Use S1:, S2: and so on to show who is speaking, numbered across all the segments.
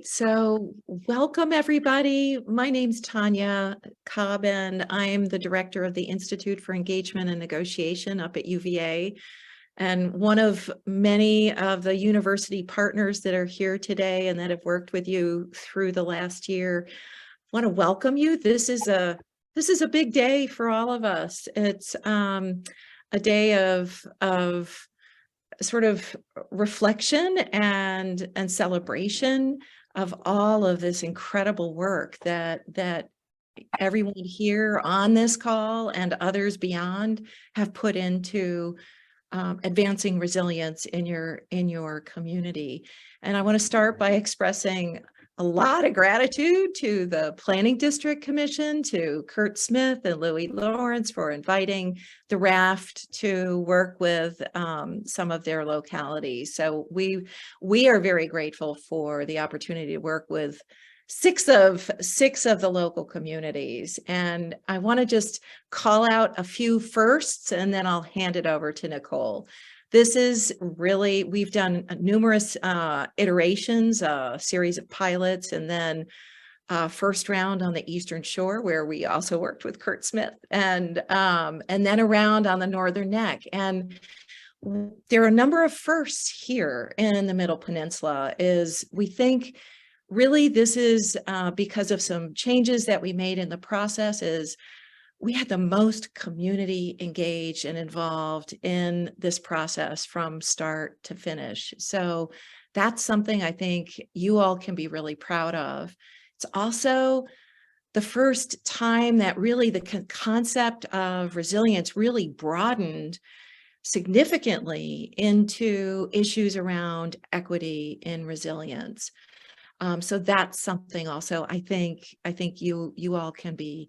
S1: So welcome everybody. My name's Tanya Cobb and I'm the director of the Institute for Engagement and Negotiation up at UVA, and one of many of the university partners that are here today and that have worked with you through the last year. I want to welcome you. This is a big day for all of us. It's a day of sort of reflection and celebration of all of this incredible work that everyone here on this call and others beyond have put into advancing resilience in your community. And I want to start by expressing a lot of gratitude to the Planning District Commission, to Kurt Smith and Louis Lawrence for inviting the RAFT to work with some of their localities. So we are very grateful for the opportunity to work with six of the local communities. And I want to just call out a few firsts, and then I'll hand it over to Nicole. This is really, we've done numerous iterations, a series of pilots, and then first round on the Eastern Shore, where we also worked with Kurt Smith, and then around on the Northern Neck. And there are a number of firsts here in the Middle Peninsula. We think really this is because of some changes that we made in the process. We had the most community engaged and involved in this process from start to finish. So that's something I think you all can be really proud of. It's also the first time that really the concept of resilience really broadened significantly into issues around equity in resilience. So that's something also I think you all can be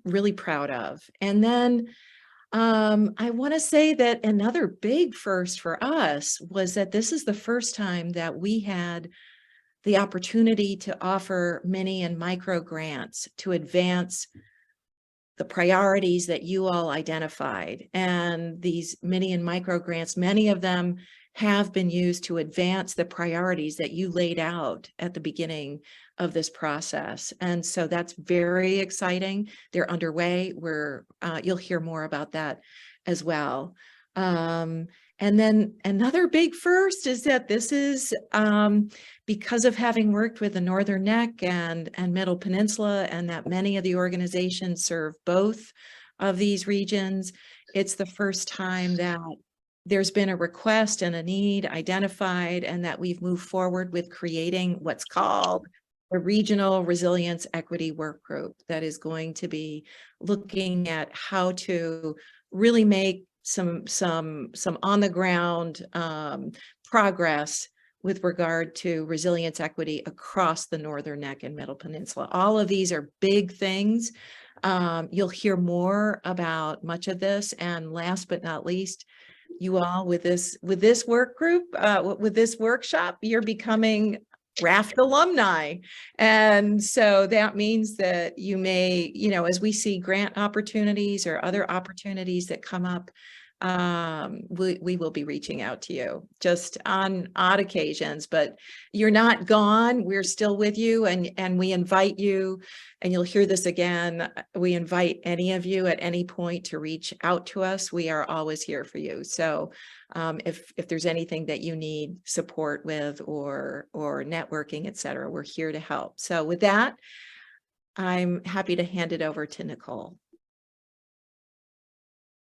S1: really proud of. And then I want to say that another big first for us was that this is the first time that we had the opportunity to offer mini and micro grants to advance the priorities that you all identified. And these mini and micro grants, many of them have been used to advance the priorities that you laid out at the beginning of this process. And so that's very exciting. They're underway. You'll hear more about that as well. And then another big first is that this is because of having worked with the Northern Neck and Middle Peninsula, and that many of the organizations serve both of these regions. It's the first time that there's been a request and a need identified, and that we've moved forward with creating what's called a regional resilience equity work group that is going to be looking at how to really make some on the ground progress with regard to resilience equity across the Northern Neck and Middle Peninsula. All of these are big things. You'll hear more about much of this. And last but not least, you all with this work group, with this workshop, you're becoming RAFT alumni. And so that means that you may, as we see grant opportunities or other opportunities that come up, we will be reaching out to you just on odd occasions, but you're not gone. We're still with you, and we invite you, and you'll hear this again. We invite any of you at any point to reach out to us. We are always here for you. So if there's anything that you need support with or networking, et cetera, we're here to help. So with that, I'm happy to hand it over to Nicole.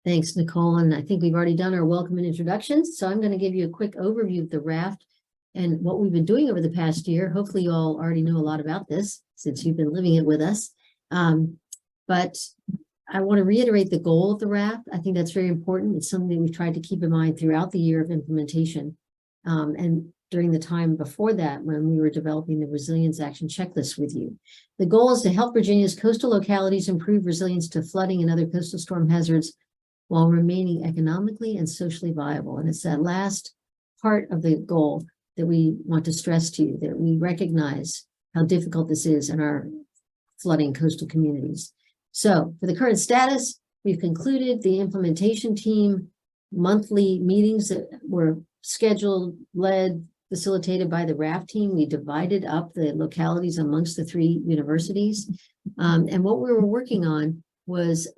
S2: Thanks, Nicole. And I think we've already done our welcome and introductions. So I'm going to give you a quick overview of the RAFT and what we've been doing over the past year. Hopefully you all already know a lot about this since you've been living it with us. But I want to reiterate the goal of the RAFT. I think that's very important. It's something that we've tried to keep in mind throughout the year of implementation. And during the time before that, when we were developing the Resilience Action Checklist with you. The goal is to help Virginia's coastal localities improve resilience to flooding and other coastal storm hazards while remaining economically and socially viable. And it's that last part of the goal that we want to stress to you, that we recognize how difficult this is in our flooding coastal communities. So for the current status, we've concluded the implementation team monthly meetings that were scheduled, led, facilitated by the RAFT team. We divided up the localities amongst the 3 universities. And what we were working on was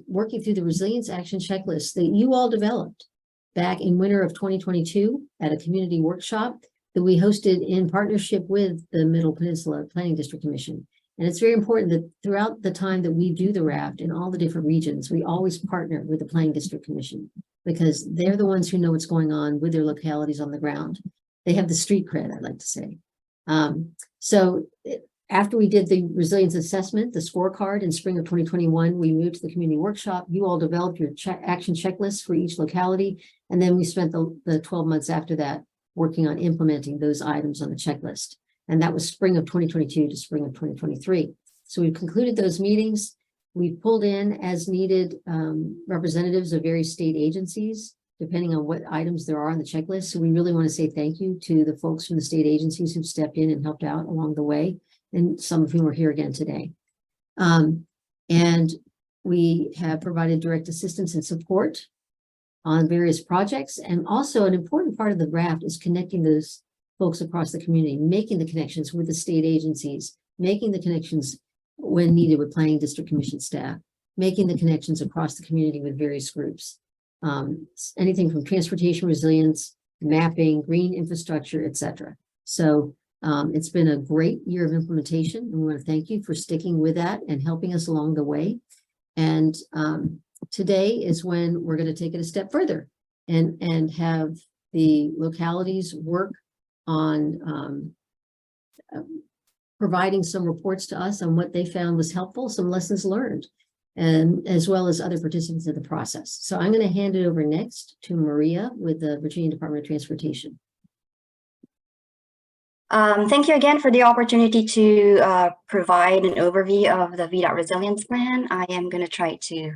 S2: working through the resilience action checklist that you all developed back in winter of 2022 at a community workshop that we hosted in partnership with the Middle Peninsula Planning District Commission. And it's very important that throughout the time that we do the RAFT in all the different regions, we always partner with the Planning District Commission because they're the ones who know what's going on with their localities on the ground. They have the street cred, I'd like to say. After we did the resilience assessment, the scorecard in spring of 2021, we moved to the community workshop. You all developed your action checklists for each locality. And then we spent the 12 months after that working on implementing those items on the checklist. And that was spring of 2022 to spring of 2023. So we've concluded those meetings. We've pulled in as needed representatives of various state agencies, depending on what items there are on the checklist. So we really want to say thank you to the folks from the state agencies who've stepped in and helped out along the way, and some of whom are here again today. And we have provided direct assistance and support on various projects. And also an important part of the RAFT is connecting those folks across the community, making the connections with the state agencies, making the connections when needed with Planning District Commission staff, making the connections across the community with various groups. Anything from transportation resilience, mapping, green infrastructure, etc. So it's been a great year of implementation, and we want to thank you for sticking with that and helping us along the way. And today is when we're going to take it a step further and have the localities work on providing some reports to us on what they found was helpful, some lessons learned, and as well as other participants in the process. So I'm going to hand it over next to Maria with the Virginia Department of Transportation.
S3: Thank you again for the opportunity to provide an overview of the VDOT resilience plan. I am going to try to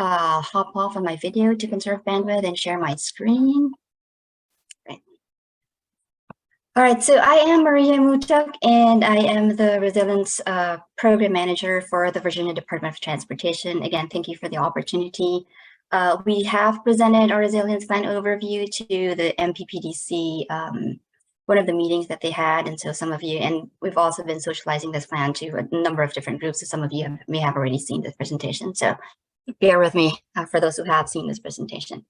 S3: hop off of my video to conserve bandwidth and share my screen. Right. All right, so I am Maria Mutok, and I am the Resilience Program Manager for the Virginia Department of Transportation. Again, thank you for the opportunity. We have presented our resilience plan overview to the MPPDC, one of the meetings that they had, and so some of you, and we've also been socializing this plan to a number of different groups, so some of you may have already seen this presentation, so bear with me for those who have seen this presentation.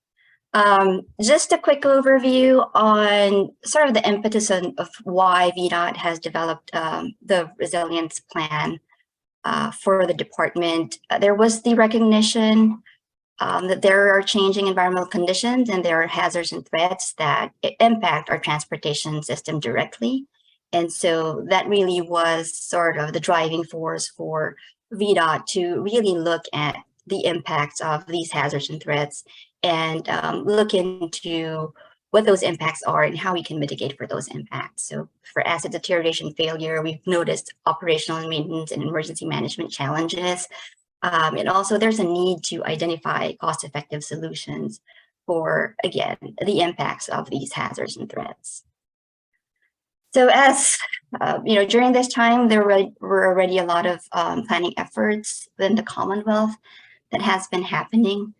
S3: Just a quick overview on sort of the impetus of why VDOT has developed the resilience plan for the department. There was the recognition that there are changing environmental conditions and there are hazards and threats that impact our transportation system directly. And so that really was sort of the driving force for VDOT to really look at the impacts of these hazards and threats and look into what those impacts are and how we can mitigate for those impacts. So for asset deterioration failure, we've noticed operational and maintenance and emergency management challenges. And also there's a need to identify cost-effective solutions for, again, the impacts of these hazards and threats. So as, during this time, there were already a lot of planning efforts in the Commonwealth that has been happening.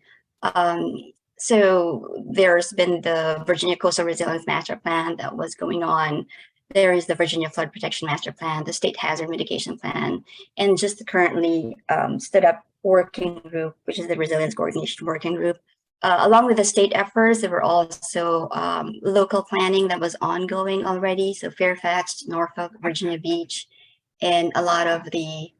S3: So there's been the Virginia Coastal Resilience Master Plan that was going on. There is the Virginia Flood Protection Master Plan, the State Hazard Mitigation Plan, and just the currently stood up working group, which is the Resilience Coordination Working Group. Along with the state efforts, there were also local planning that was ongoing already. So Fairfax, Norfolk, Virginia Beach, and a lot of the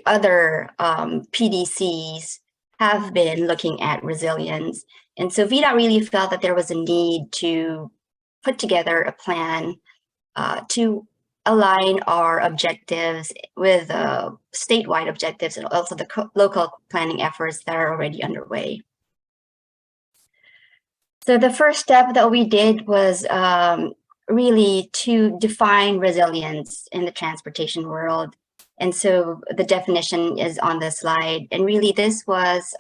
S3: other PDCs have been looking at resilience. And so VDOT really felt that there was a need to put together a plan to align our objectives with statewide objectives and also the local planning efforts that are already underway. So the first step that we did was really to define resilience in the transportation world. And so the definition is on the slide. And really this was,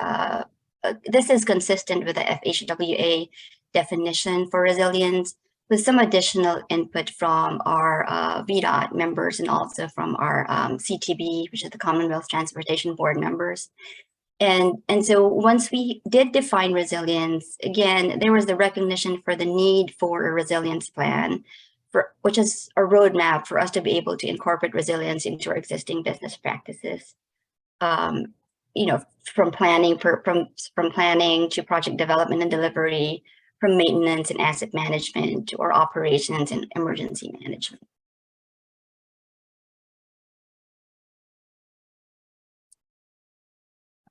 S3: this is consistent with the FHWA definition for resilience, with some additional input from our VDOT members and also from our CTB, which is the Commonwealth Transportation Board members. And so once we did define resilience, again, there was the recognition for the need for a resilience plan, which is a roadmap for us to be able to incorporate resilience into our existing business practices. From planning from planning to project development and delivery, from maintenance and asset management or operations and emergency management.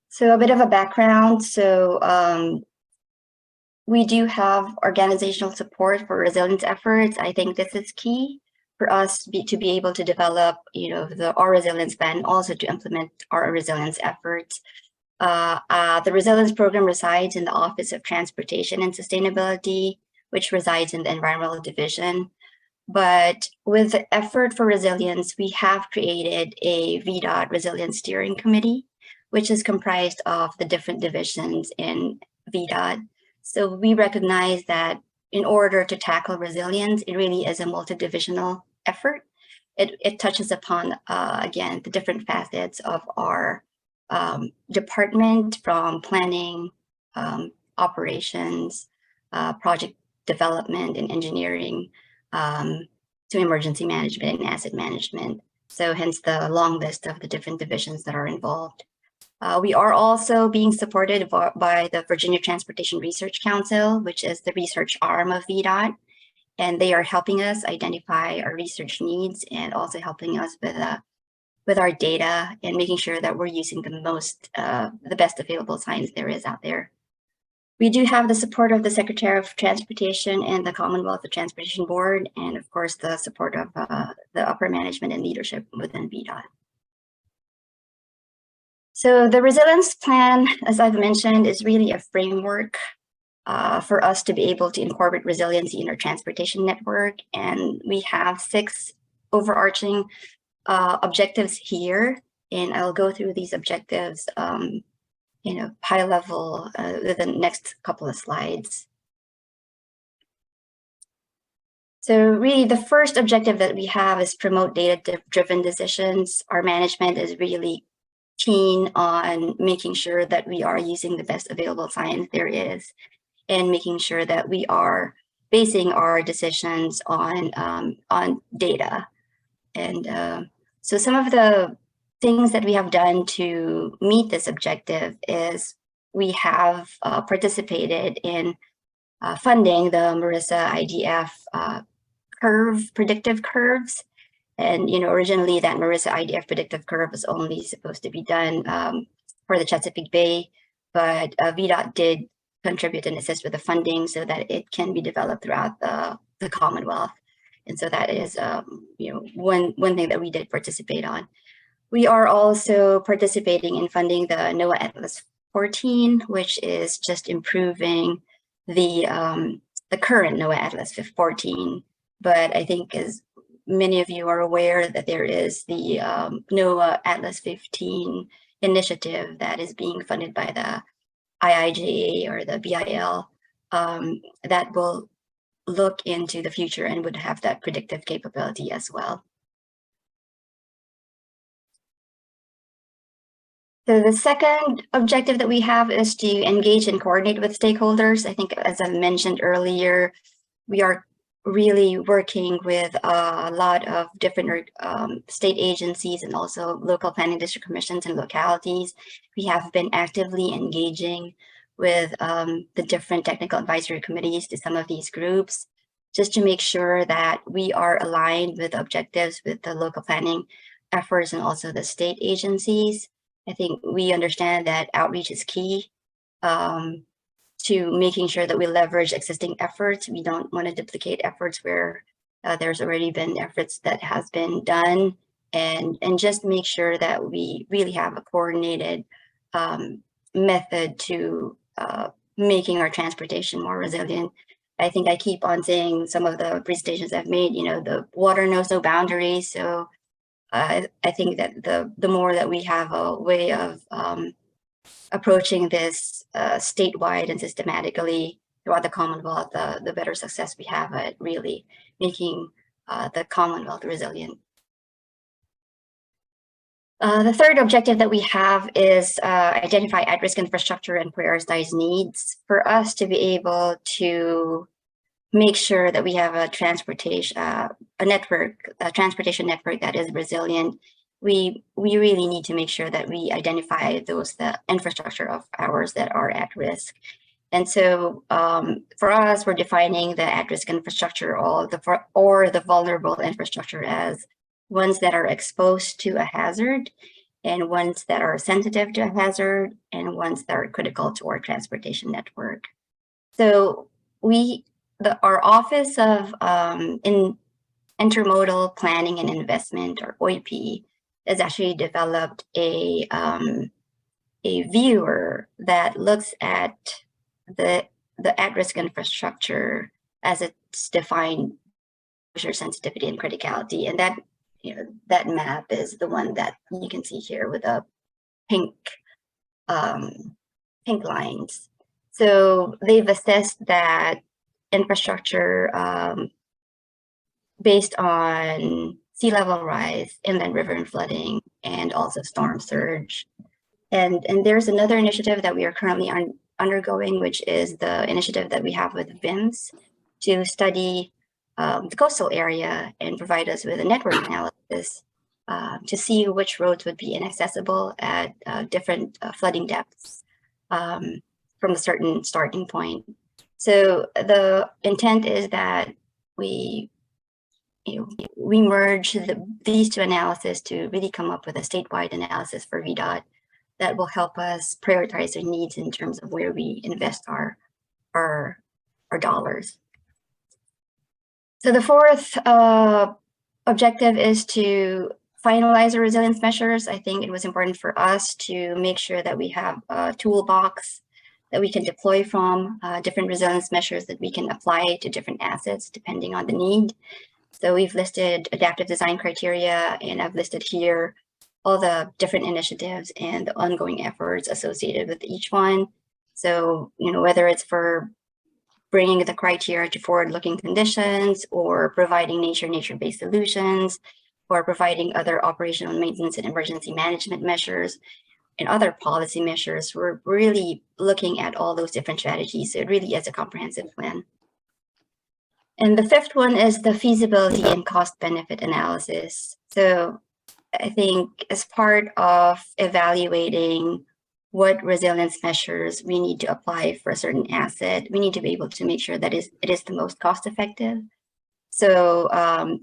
S3: So a bit of a background. So we do have organizational support for resilience efforts. I think this is key for us to be able to develop, our resilience plan, also to implement our resilience efforts. The resilience program resides in the Office of Transportation and Sustainability, which resides in the Environmental Division. But with the effort for resilience, we have created a VDOT Resilience Steering Committee, which is comprised of the different divisions in VDOT. So we recognize that in order to tackle resilience, it really is a multidivisional effort. It touches upon, again, the different facets of our department, from planning, operations, project development and engineering, to emergency management and asset management. So hence the long list of the different divisions that are involved. We are also being supported by the Virginia Transportation Research Council, which is the research arm of VDOT. And they are helping us identify our research needs and also helping us with our data and making sure that we're using the best available science there is out there. We do have the support of the Secretary of Transportation and the Commonwealth of Transportation Board, and of course the support of the upper management and leadership within VDOT. So the resilience plan, as I've mentioned, is really a framework for us to be able to incorporate resiliency in our transportation network. And we have 6 overarching objectives here, and I'll go through these objectives high level with the next couple of slides. So really the first objective that we have is promote data-driven decisions. Our management is really keen on making sure that we are using the best available science there is, and making sure that we are basing our decisions on data. And so some of the things that we have done to meet this objective is we have participated in funding the Marissa IDF predictive curves. And, originally that Marissa IDF predictive curve was only supposed to be done for the Chesapeake Bay, but VDOT did contribute and assist with the funding so that it can be developed throughout the Commonwealth. And so that is, one thing that we did participate on. We are also participating in funding the NOAA Atlas 14, which is just improving the current NOAA Atlas 14. But I think, as many of you are aware, that there is the NOAA Atlas 15 initiative that is being funded by the IIJA or the BIL that will look into the future and would have that predictive capability as well. So the second objective that we have is to engage and coordinate with stakeholders. I think, as I mentioned earlier, we are really working with a lot of different state agencies and also local planning district commissions and localities. We have been actively engaging with the different technical advisory committees to some of these groups, just to make sure that we are aligned with objectives with the local planning efforts and also the state agencies. I think we understand that outreach is key to making sure that we leverage existing efforts. We don't want to duplicate efforts where there's already been efforts that has been done, and just make sure that we really have a coordinated method to making our transportation more resilient. I think I keep on saying some of the presentations I've made, the water knows no boundaries. So I think that the more that we have a way of approaching this statewide and systematically throughout the Commonwealth, the better success we have at really making the Commonwealth resilient. The third objective that we have is identify at-risk infrastructure and prioritize needs for us to be able to make sure that we have a transportation network that is resilient. We really need to make sure that we identify the infrastructure of ours that are at risk. And so for us, we're defining the at-risk infrastructure or the vulnerable infrastructure as ones that are exposed to a hazard, and ones that are sensitive to a hazard, and ones that are critical to our transportation network. So our Office of Intermodal Planning and Investment, or OIP, has actually developed a viewer that looks at the at-risk infrastructure as it's defined, measure sensitivity and criticality, and that map is the one that you can see here with a pink lines. So they've assessed that infrastructure based on sea level rise, inland river and flooding, and also storm surge. And there's another initiative that we are currently undergoing, which is the initiative that we have with VIMS to study the coastal area and provide us with a network analysis to see which roads would be inaccessible at different flooding depths from a certain starting point. So the intent is that we merge these two analyses to really come up with a statewide analysis for VDOT that will help us prioritize our needs in terms of where we invest our dollars. So the fourth objective is to finalize our resilience measures. I think it was important for us to make sure that we have a toolbox that we can deploy from, different resilience measures that we can apply to different assets depending on the need. So we've listed adaptive design criteria, and I've listed here all the different initiatives and the ongoing efforts associated with each one. So, whether it's for bringing the criteria to forward-looking conditions, or providing nature-based solutions, or providing other operational maintenance and emergency management measures, and other policy measures, we're really looking at all those different strategies. So it really is a comprehensive plan. And the fifth one is the feasibility and cost-benefit analysis. So I think as part of evaluating what resilience measures we need to apply for a certain asset, we need to be able to make sure that it is the most cost-effective. So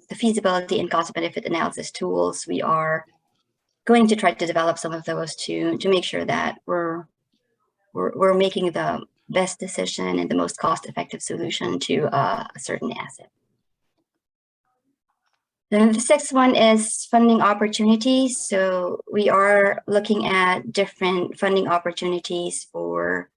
S3: the feasibility and cost-benefit analysis tools, we are going to try to develop some of those to make sure that we're making the best decision and the most cost-effective solution to a certain asset. Then the sixth one is funding opportunities. So we are looking at different funding opportunities for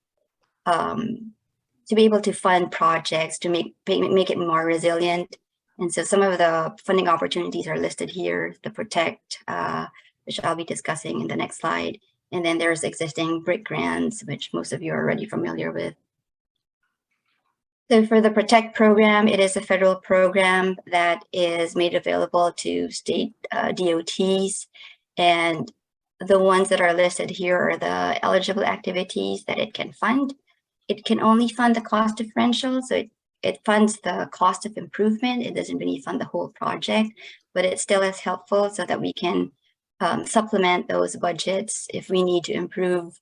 S3: to be able to fund projects to make it more resilient. And so some of the funding opportunities are listed here, the Protect, which I'll be discussing in the next slide. And then there's existing BRIC grants, which most of you are already familiar with. So for the Protect program, it is a federal program that is made available to state DOTs. And the ones that are listed here are the eligible activities that it can fund. It can only fund the cost differential. So it funds the cost of improvement. It doesn't really fund the whole project, but it still is helpful so that we can supplement those budgets if we need to improve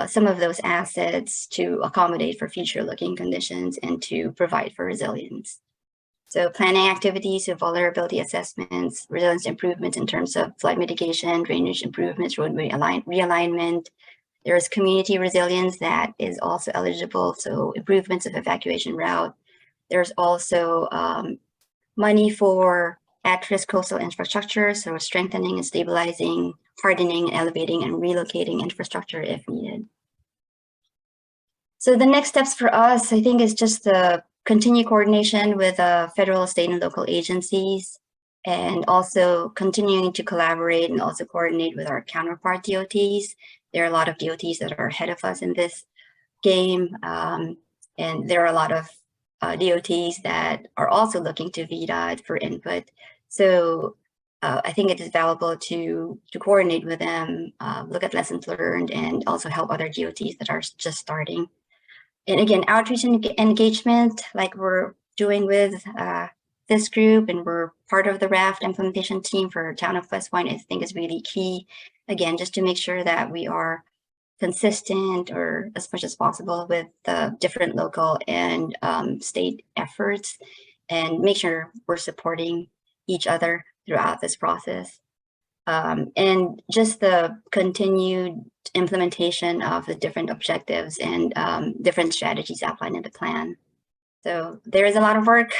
S3: some of those assets to accommodate for future looking conditions and to provide for resilience. So planning activities, so vulnerability assessments, resilience improvements in terms of flood mitigation, drainage improvements, roadway realignment. There's community resilience that is also eligible, so improvements of evacuation route. There's also money for at-risk coastal infrastructure, so strengthening and stabilizing, hardening, elevating, and relocating infrastructure if needed. So the next steps for us, I think, is just the continued coordination with federal, state, and local agencies, and also continuing to collaborate and also coordinate with our counterpart DOTs. There are a lot of DOTs that are ahead of us in this game, and there are a lot of DOTs that are also looking to VDOT for input. So I think it is valuable to coordinate with them, look at lessons learned, and also help other DOTs that are just starting. And again, outreach and engagement, like we're doing with this group, and we're part of the RAFT implementation team for Town of West Point, I think is really key. Again, just to make sure that we are consistent or as much as possible with the different local and state efforts, and make sure we're supporting each other throughout this process. And just the continued implementation of the different objectives and different strategies outlined in the plan. So there is a lot of work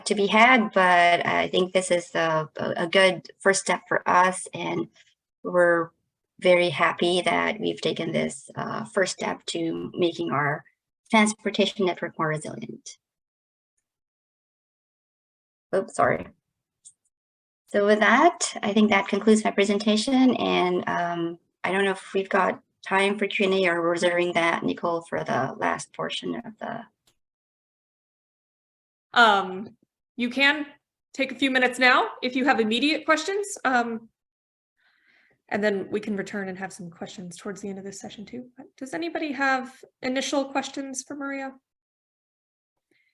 S3: to be had, but I think this is a good first step for us, and we're very happy that we've taken this first step to making our transportation network more resilient. Oops, sorry. So with that, I think that concludes my presentation, and I don't know if we've got time for Q&A, or we're reserving that, Nicole, for the last portion of the...
S4: You can take a few minutes now if you have immediate questions, and then we can return and have some questions towards the end of this session too. But does anybody have initial questions for Maria?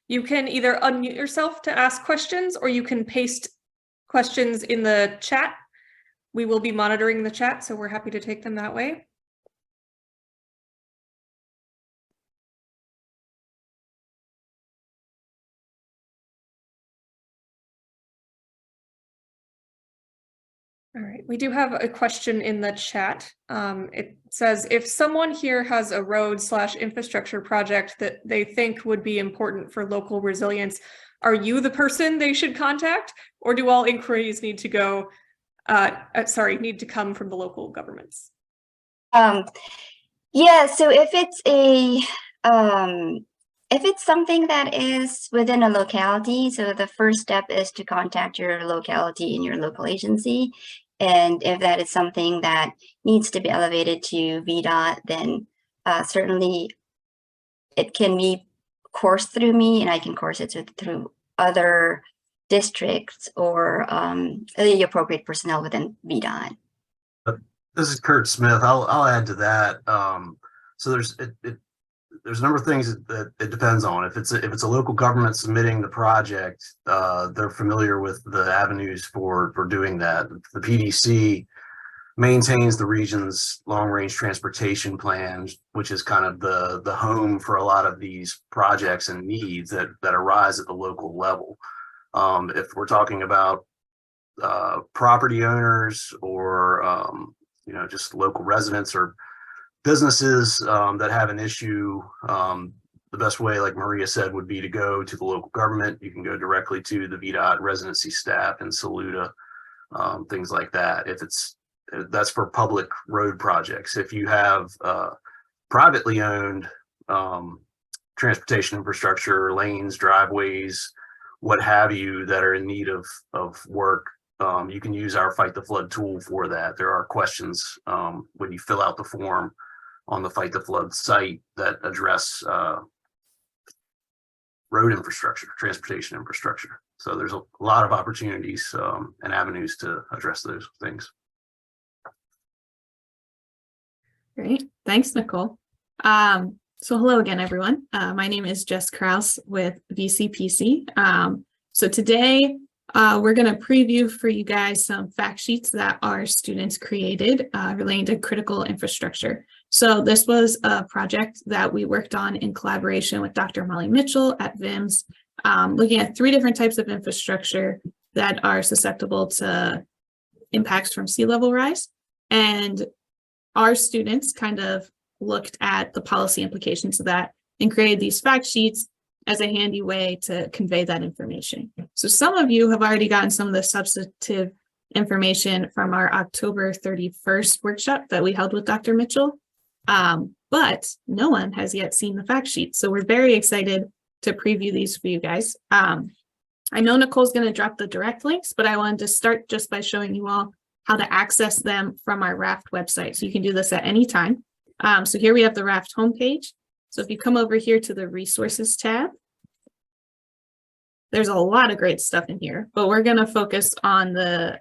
S4: You can either unmute yourself to ask questions, or you can paste questions in the chat. We will be monitoring the chat, so we're happy to take them that way. All right, we do have a question in the chat. It says, if someone here has a road/infrastructure project that they think would be important for local resilience, are you the person they should contact, or do all inquiries need to go, need to come from the local governments?
S3: Yeah, so if it's something that is within a locality, so the first step is to contact your locality and your local agency. And if that is something that needs to be elevated to VDOT, then certainly it can be coursed through me, and I can course it through other districts or the appropriate personnel within VDOT.
S5: This is Kurt Smith. I'll add to that. So there's a number of things that it depends on. If it's a local government submitting the project, they're familiar with the avenues for doing that. The PDC maintains the region's long-range transportation plan, which is kind of the home for a lot of these projects and needs that arise at the local level. If we're talking about property owners or just local residents or businesses that have an issue, the best way, like Maria said, would be to go to the local government. You can go directly to the VDOT residency staff in Saluda, things like that. That's for public road projects. If you have privately owned transportation infrastructure, lanes, driveways, what have you, that are in need of work, you can use our Fight the Flood tool for that. There are questions when you fill out the form on the Fight the Flood site that address road infrastructure, transportation infrastructure. So there's a lot of opportunities and avenues to address those things.
S6: Great, thanks, Nicole. So hello again, everyone. My name is Jess Krause with VCPC. So today we're going to preview for you guys some fact sheets that our students created relating to critical infrastructure. So this was a project that we worked on in collaboration with Dr. Molly Mitchell at VIMS, looking at 3 different types of infrastructure that are susceptible to impacts from sea level rise. And our students kind of looked at the policy implications of that and created these fact sheets as a handy way to convey that information. So some of you have already gotten some of the substantive information from our October 31st workshop that we held with Dr. Mitchell, but no one has yet seen the fact sheet. So we're very excited to preview these for you guys. I know Nicole's going to drop the direct links, but I wanted to start just by showing you all how to access them from our RAFT website. So you can do this at any time. So here we have the RAFT homepage. So if you come over here to the resources tab, there's a lot of great stuff in here, but we're going to focus on the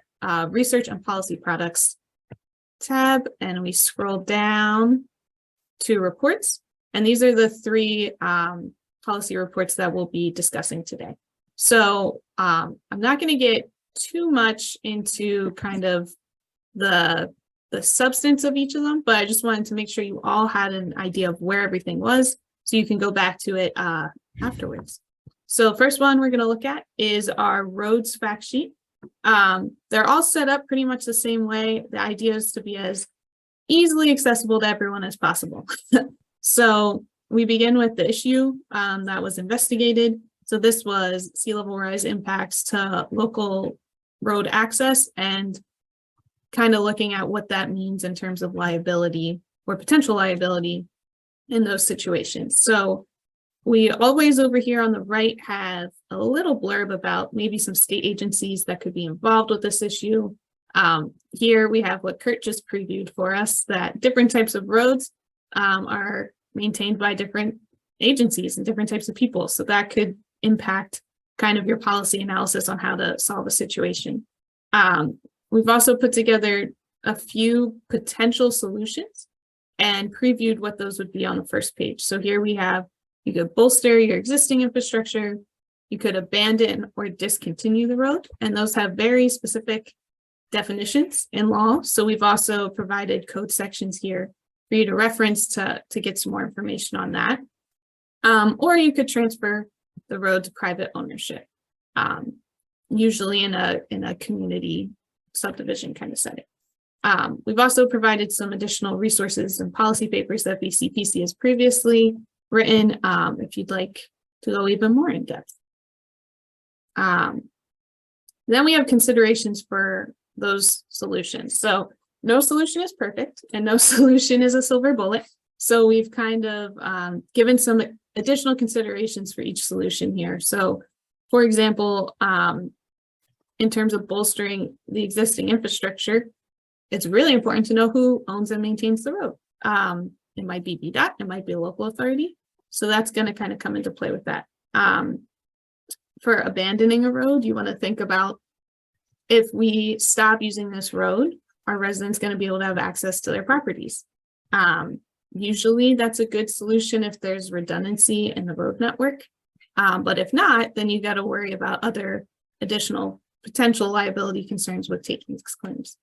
S6: Research and Policy Products tab, and we scroll down to reports. And these are the three policy reports that we'll be discussing today. So I'm not going to get too much into kind of the substance of each of them, but I just wanted to make sure you all had an idea of where everything was so you can go back to it afterwards. So first one we're going to look at is our roads fact sheet. They're all set up pretty much the same way. The idea is to be as easily accessible to everyone as possible. So we begin with the issue that was investigated. So this was sea level rise impacts to local road access and kind of looking at what that means in terms of liability or potential liability in those situations. So we always over here on the right have a little blurb about maybe some state agencies that could be involved with this issue. Here we have what Kurt just previewed for us, that different types of roads are maintained by different agencies and different types of people. So that could impact kind of your policy analysis on how to solve a situation. We've also put together a few potential solutions and previewed what those would be on the first page. So here we have, you could bolster your existing infrastructure, you could abandon or discontinue the road, and those have very specific definitions in law. So we've also provided code sections here for you to reference to get some more information on that. Or you could transfer the road to private ownership, usually in a community subdivision kind of setting. We've also provided some additional resources and policy papers that VCPC has previously written, if you'd like to go even more in depth. Then we have considerations for those solutions. So no solution is perfect and no solution is a silver bullet. So we've kind of given some additional considerations for each solution here. So for example, in terms of bolstering the existing infrastructure, it's really important to know who owns and maintains the road. It might be VDOT, it might be a local authority. So that's going to kind of come into play with that. For abandoning a road, you want to think about, if we stop using this road, are residents going to be able to have access to their properties? Usually that's a good solution if there's redundancy in the road network. But if not, then you got to worry about other additional potential liability concerns with takings claims.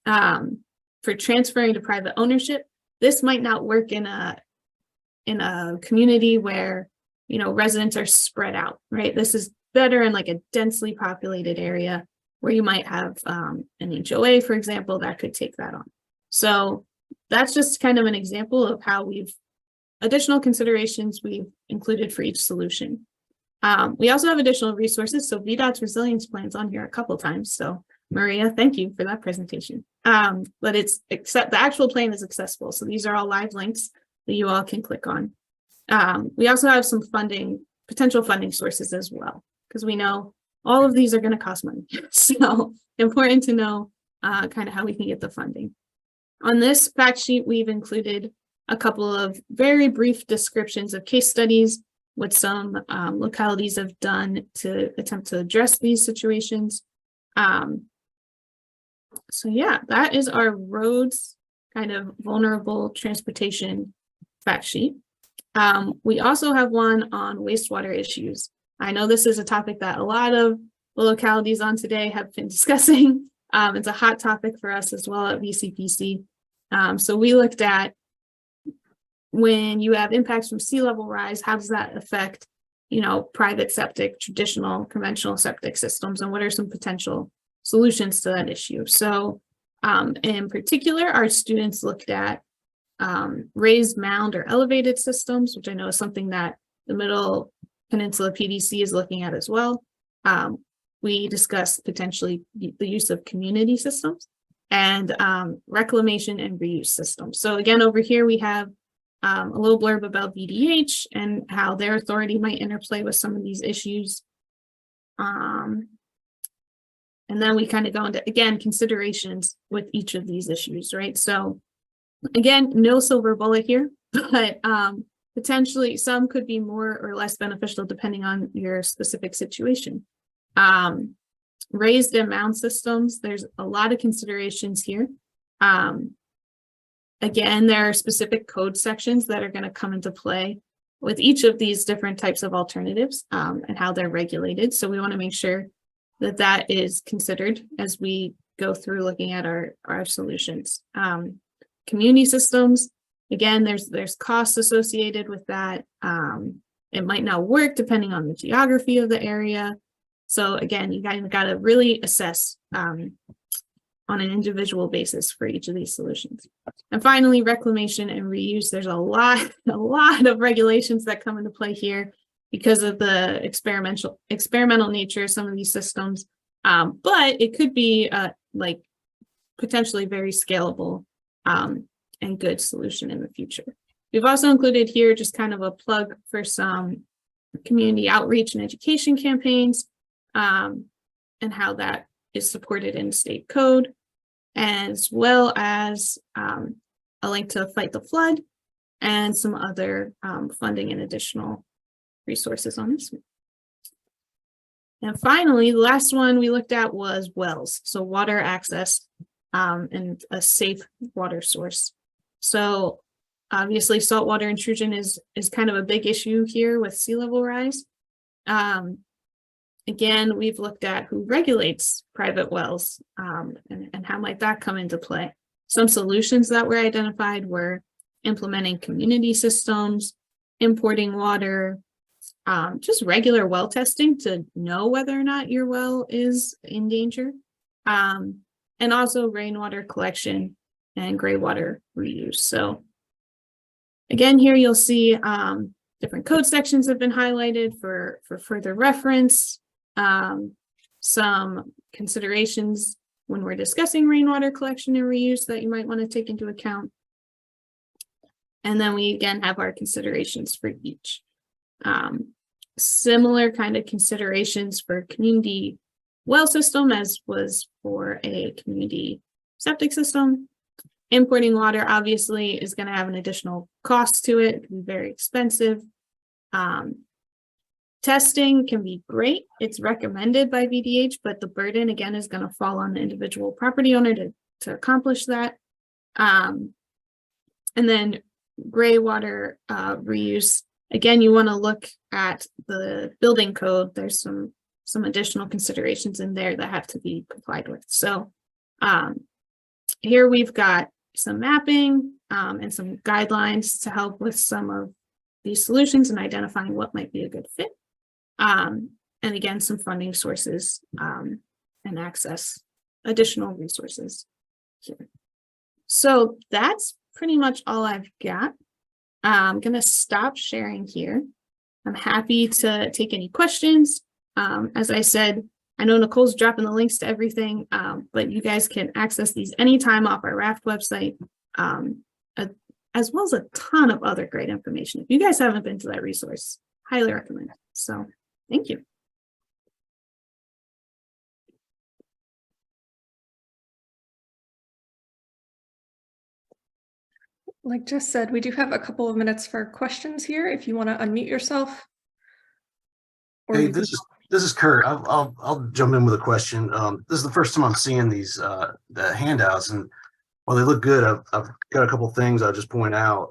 S6: For transferring to private ownership, this might not work in a community where, you know, residents are spread out, right? This is better in like a densely populated area where you might have an HOA, for example, that could take that on. So that's just kind of an example of how additional considerations we've included for each solution. We also have additional resources. So VDOT's resilience plan's on here a couple times. So Maria, thank you for that presentation. But the actual plan is accessible. So these are all live links that you all can click on. We also have some potential funding sources as well, because we know all of these are going to cost money. So important to know kind of how we can get the funding. On this fact sheet, we've included a couple of very brief descriptions of case studies, what some localities have done to attempt to address these situations. So yeah, that is our roads kind of vulnerable transportation fact sheet. We also have one on wastewater issues. I know this is a topic that a lot of the localities on today have been discussing. It's a hot topic for us as well at VCPC. So we looked at, when you have impacts from sea level rise, how does that affect, you know, private septic, traditional, conventional septic systems, and what are some potential solutions to that issue? So in particular, our students looked at raised mound or elevated systems, which I know is something that the Middle Peninsula PDC is looking at as well. We discussed potentially the use of community systems and reclamation and reuse systems. So again, over here we have a little blurb about VDH and how their authority might interplay with some of these issues. And then we kind of go into, again, considerations with each of these issues, right? So again, no silver bullet here, but potentially some could be more or less beneficial depending on your specific situation. raised and mound systems, there's a lot of considerations here. Again, there are specific code sections that are going to come into play with each of these different types of alternatives and how they're regulated. So we want to make sure that that is considered as we go through looking at our solutions. Community systems, again, there's costs associated with that. It might not work depending on the geography of the area. So again, you guys got to really assess on an individual basis for each of these solutions. And finally, reclamation and reuse. There's a lot of regulations that come into play here because of the experimental nature of some of these systems. But it could be like potentially very scalable and good solution in the future. We've also included here just kind of a plug for some community outreach and education campaigns and how that is supported in state code, as well as a link to Fight the Flood and some other funding and additional resources on this one. And finally, the last one we looked at was wells, so water access and a safe water source. So obviously saltwater intrusion is kind of a big issue here with sea level rise. Again, we've looked at who regulates private wells and how might that come into play. Some solutions that were identified were implementing community systems, importing water, just regular well testing to know whether or not your well is in danger, and also rainwater collection and gray water reuse. So again, here you'll see different code sections have been highlighted for further reference. Some considerations when we're discussing rainwater collection and reuse that you might want to take into account. And then we again have our considerations for each. Similar kind of considerations for community well system as was for a community septic system. Importing water obviously is going to have an additional cost to it. It can be very expensive. Testing can be great. It's recommended by VDH, but the burden again is going to fall on the individual property owner to accomplish that. And then gray water reuse. Again, you want to look at the building code. There's some additional considerations in there that have to be complied with. So here we've got some mapping and some guidelines to help with some of these solutions and identifying what might be a good fit. And again, some funding sources and access additional resources here. So that's pretty much all I've got. I'm going to stop sharing here. I'm happy to take any questions. As I said, I know Nicole's dropping the links to everything, but you guys can access these anytime off our RAFT website, as well as a ton of other great information. If you guys haven't been to that resource, highly recommend it. So thank you.
S4: Like Jess said, we do have a couple of minutes for questions here if you want to unmute yourself. Or
S5: Hey,
S4: you can-
S5: this is Kurt. I'll jump in with a question. This is the first time I'm seeing these the handouts, and while they look good, I've got a couple of things I'll just point out.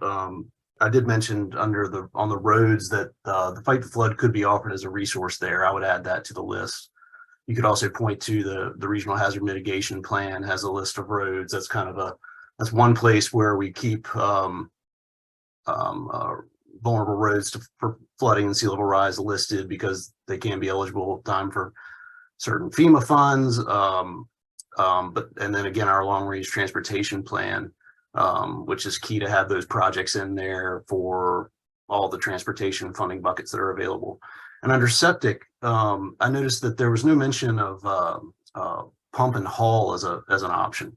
S5: I did mention on the roads that the Fight the Flood could be offered as a resource there. I would add that to the list. You could also point to the Regional Hazard Mitigation Plan has a list of roads. That's kind of that's one place where we keep vulnerable roads for flooding and sea level rise listed because they can be eligible time for certain FEMA funds. And then again, our long range transportation plan, which is key to have those projects in there for all the transportation funding buckets that are available. And under septic, I noticed that there was no mention of pump and haul as an option.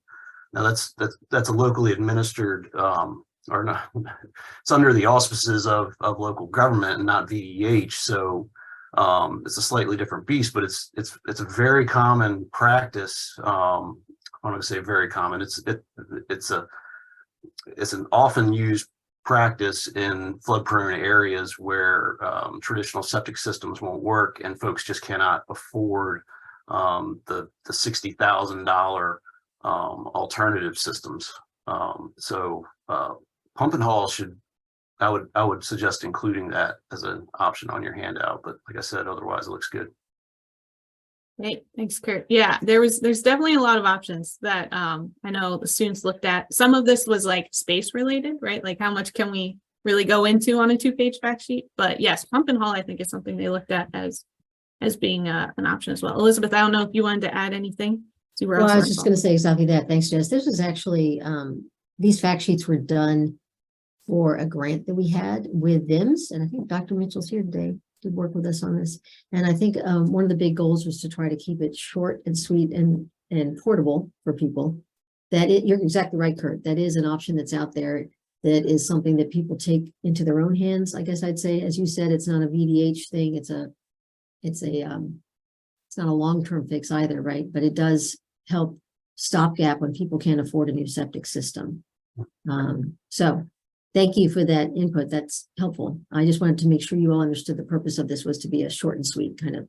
S5: Now that's a locally administered or not, it's under the auspices of local government and not VDH. So it's a slightly different beast, but it's a very common practice. I want to say very common. It's an often used practice in flood prone areas where traditional septic systems won't work and folks just cannot afford the $60,000 alternative systems. So pump and haul I would suggest including that as an option on your handout, but like I said, otherwise it looks good.
S6: Great, thanks, Kurt. Yeah, there's definitely a lot of options that I know the students looked at. Some of this was like space related, right? Like how much can we really go into on a 2-page fact sheet? But yes, pump and haul, I think, is something they looked at as being an option as well. Elizabeth, I don't know if you wanted to add anything.
S2: Well, I was just going to say exactly that. Thanks, Jess. This was actually, these fact sheets were done for a grant that we had with VIMS, and I think Dr. Mitchell's here today to work with us on this. And I think one of the big goals was to try to keep it short and sweet and portable for people. You're exactly right, Kurt. That is an option that's out there. That is something that people take into their own hands. I guess I'd say, as you said, it's not a VDH thing. It's not a long-term fix either, right? But it does help stopgap when people can't afford a new septic system. So thank you for that input. That's helpful. I just wanted to make sure you all understood the purpose of this was to be a short and sweet kind of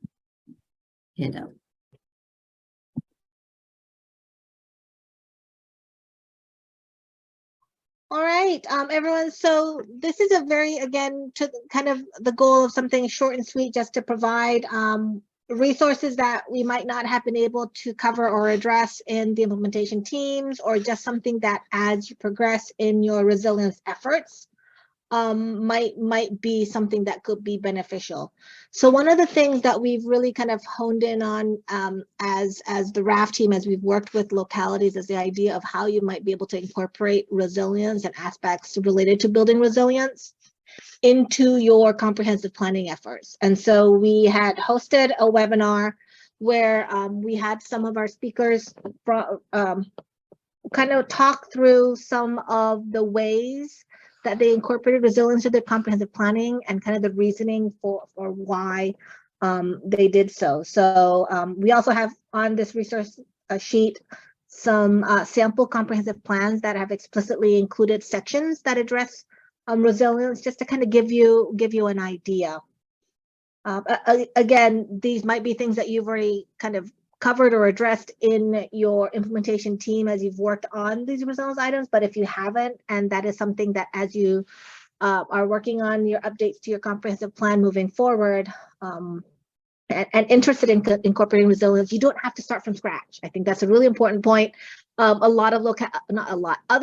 S2: handout.
S7: All right, everyone. So this is a very, again, to kind of the goal of something short and sweet, just to provide resources that we might not have been able to cover or address in the implementation teams, or just something that as you progress in your resilience efforts, might be something that could be beneficial. So one of the things that we've really kind of honed in on as the RAFT team, as we've worked with localities, is the idea of how you might be able to incorporate resilience and aspects related to building resilience into your comprehensive planning efforts. And so we had hosted a webinar where we had some of our speakers kind of talk through some of the ways that they incorporated resilience into their comprehensive planning and kind of the reasoning for why they did so. So we also have on this resource sheet some sample comprehensive plans that have explicitly included sections that address resilience, just to kind of give you an idea. Again, these might be things that you've already kind of covered or addressed in your implementation team as you've worked on these resilience items, but if you haven't, and that is something that as you are working on your updates to your comprehensive plan moving forward, and interested in incorporating resilience, you don't have to start from scratch. I think that's a really important point. Other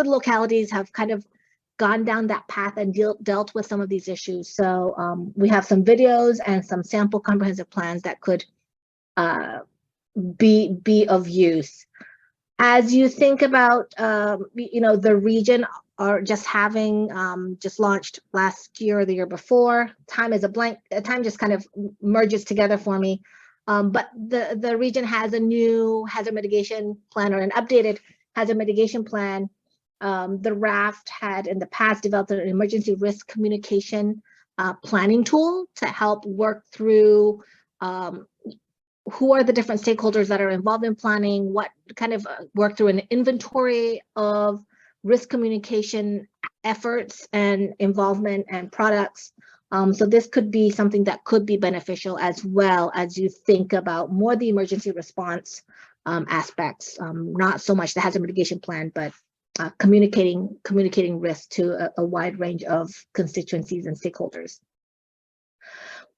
S7: localities have kind of gone down that path and dealt with some of these issues. So we have some videos and some sample comprehensive plans that could be of use. As you think about, the region are just having just launched last year or the year before. Time is a blank. Time just kind of merges together for me. But the region has a new hazard mitigation plan, or an updated hazard mitigation plan. The RAFT had in the past developed an emergency risk communication planning tool to help work through who are the different stakeholders that are involved in planning, what kind of work through an inventory of risk communication efforts and involvement and products. So this could be something that could be beneficial as well as you think about more the emergency response aspects, not so much the hazard mitigation plan, but communicating risk to a wide range of constituencies and stakeholders.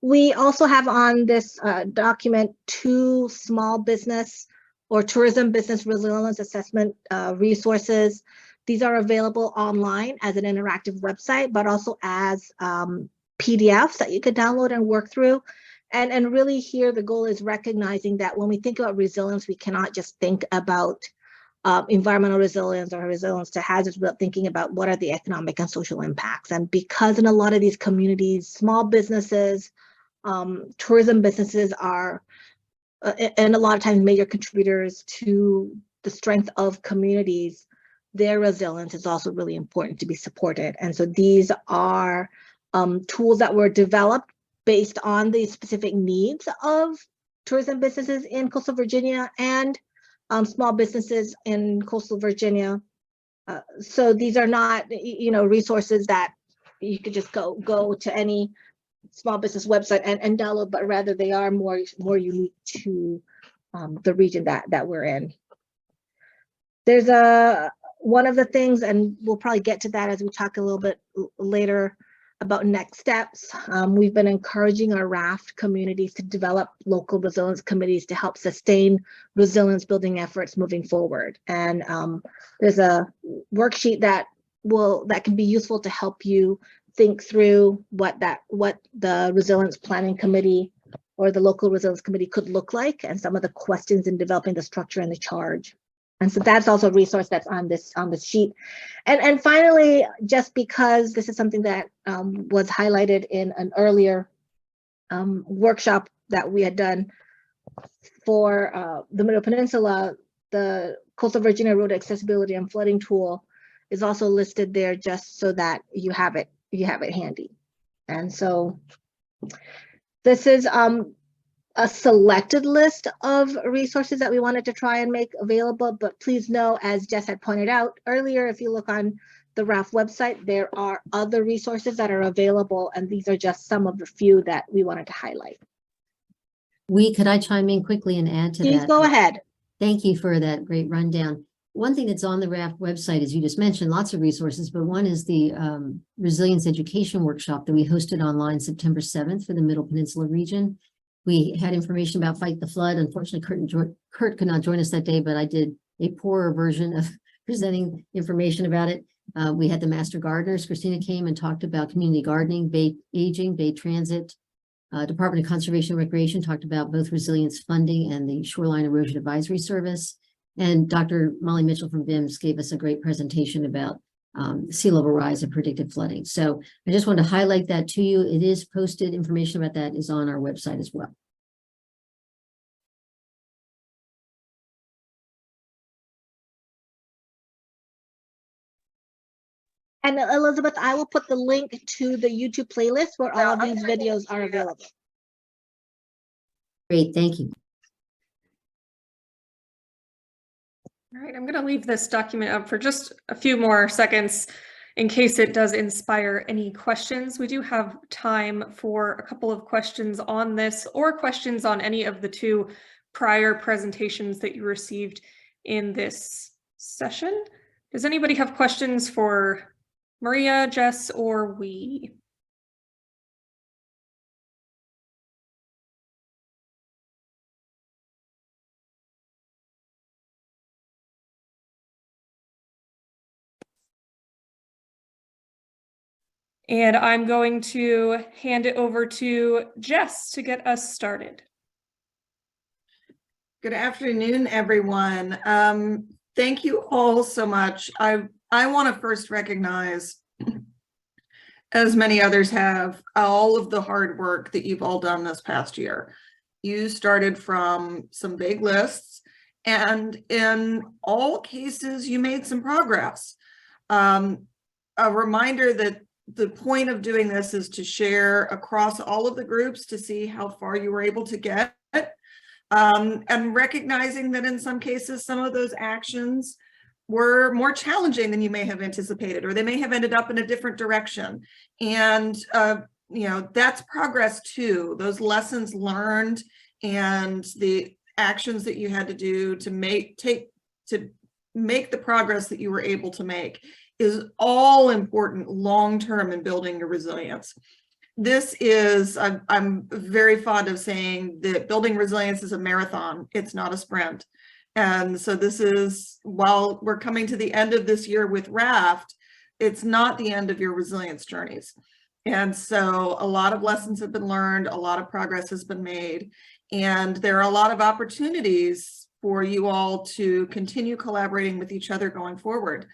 S7: We also have on this document 2 small business or tourism business resilience assessment resources. These are available online as an interactive website, but also as PDFs that you could download and work through. And really here, the goal is recognizing that when we think about resilience, we cannot just think about environmental resilience or resilience to hazards without thinking about what are the economic and social impacts. And because in a lot of these communities, small businesses, tourism businesses are, and a lot of times major contributors to the strength of communities, their resilience is also really important to be supported. And so these are tools that were developed based on the specific needs of tourism businesses in coastal Virginia and small businesses in coastal Virginia. So these are not, resources that you could just go to any small business website and download, but rather they are more unique to the region that we're in. There's one of the things, and we'll probably get to that as we talk a little bit later about next steps. We've been encouraging our RAFT communities to develop local resilience committees to help sustain resilience building efforts moving forward. And there's a worksheet that can be useful to help you think through what the resilience planning committee or the local resilience committee could look like, and some of the questions in developing the structure and the charge. And so that's also a resource that's on this sheet. And finally, just because this is something that was highlighted in an earlier workshop that we had done for the Middle Peninsula, the Coastal Virginia Road Accessibility and Flooding Tool is also listed there, just so that you have it handy. And so this is a selected list of resources that we wanted to try and make available, but please know, as Jess had pointed out earlier, if you look on the RAFT website, there are other resources that are available, and these are just some of the few that we wanted to highlight.
S2: Could I chime in quickly and add to that?
S7: Please go ahead.
S2: Thank you for that great rundown. One thing that's on the RAFT website, as you just mentioned, lots of resources, but one is the Resilience Education Workshop that we hosted online September 7th for the Middle Peninsula region. We had information about Fight the Flood. Unfortunately, Kurt could not join us that day, but I did a poorer version of presenting information about it. We had the Master Gardeners. Christina came and talked about community gardening, Bay aging, Bay Transit. Department of Conservation and Recreation talked about both resilience funding and the Shoreline Erosion Advisory Service. And Dr. Molly Mitchell from BIMS gave us a great presentation about sea level rise and predicted flooding. So I just wanted to highlight that to you. It is posted. Information about that is on our website as well.
S7: And Elizabeth, I will put the link to the YouTube playlist where all of these videos are available.
S2: Great, thank you.
S4: All right, I'm going to leave this document up for just a few more seconds in case it does inspire any questions. We do have time for a couple of questions on this, or questions on any of the two prior presentations that you received in this session. Does anybody have questions for Maria, Jess, or we? And I'm going to hand it over to Jess to get us started.
S8: Good afternoon, everyone. Thank you all so much. I want to first recognize, as many others have, all of the hard work that you've all done this past year. You started from some big lists, and in all cases, you made some progress. A reminder that the point of doing this is to share across all of the groups to see how far you were able to get. And recognizing that in some cases, some of those actions were more challenging than you may have anticipated, or they may have ended up in a different direction. And, you know, that's progress too. Those lessons learned and the actions that you had to do to make the progress that you were able to make is all important long-term in building your resilience. This is, I'm very fond of saying that building resilience is a marathon, it's not a sprint. And so this is, while we're coming to the end of this year with RAFT, it's not the end of your resilience journeys. And so a lot of lessons have been learned, a lot of progress has been made, and there are a lot of opportunities for you all to continue collaborating with each other going forward.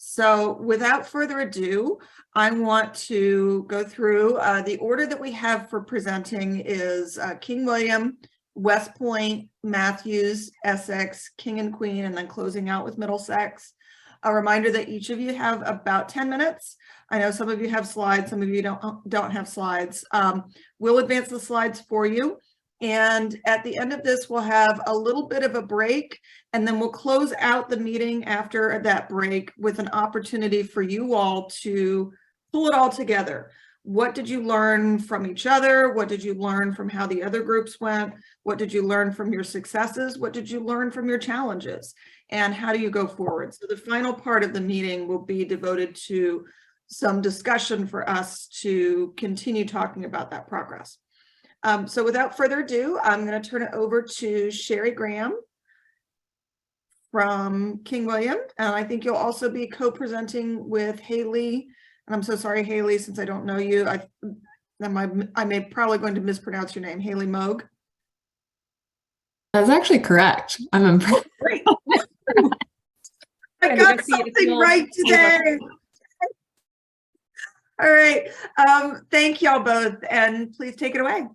S8: So without further ado, I want to go through the order that we have for presenting is King William, West Point, Matthews, Essex, King and Queen, and then closing out with Middlesex. A reminder that each of you have about 10 minutes. I know some of you have slides, some of you don't have slides. We'll advance the slides for you. And at the end of this, we'll have a little bit of a break, and then we'll close out the meeting after that break with an opportunity for you all to pull it all together. What did you learn from each other? What did you learn from how the other groups went? What did you learn from your successes? What did you learn from your challenges? And how do you go forward? So the final part of the meeting will be devoted to some discussion for us to continue talking about that progress. So without further ado, I'm going to turn it over to Sherry Graham from King William. And I think you'll also be co-presenting with Haley. And I'm so sorry, Haley, since I don't know you. I may probably going to mispronounce your name, Haley Moog.
S9: That's actually correct. I'm impressed.
S8: Great. I got something right today. All right. Thank y'all both, and please take it away.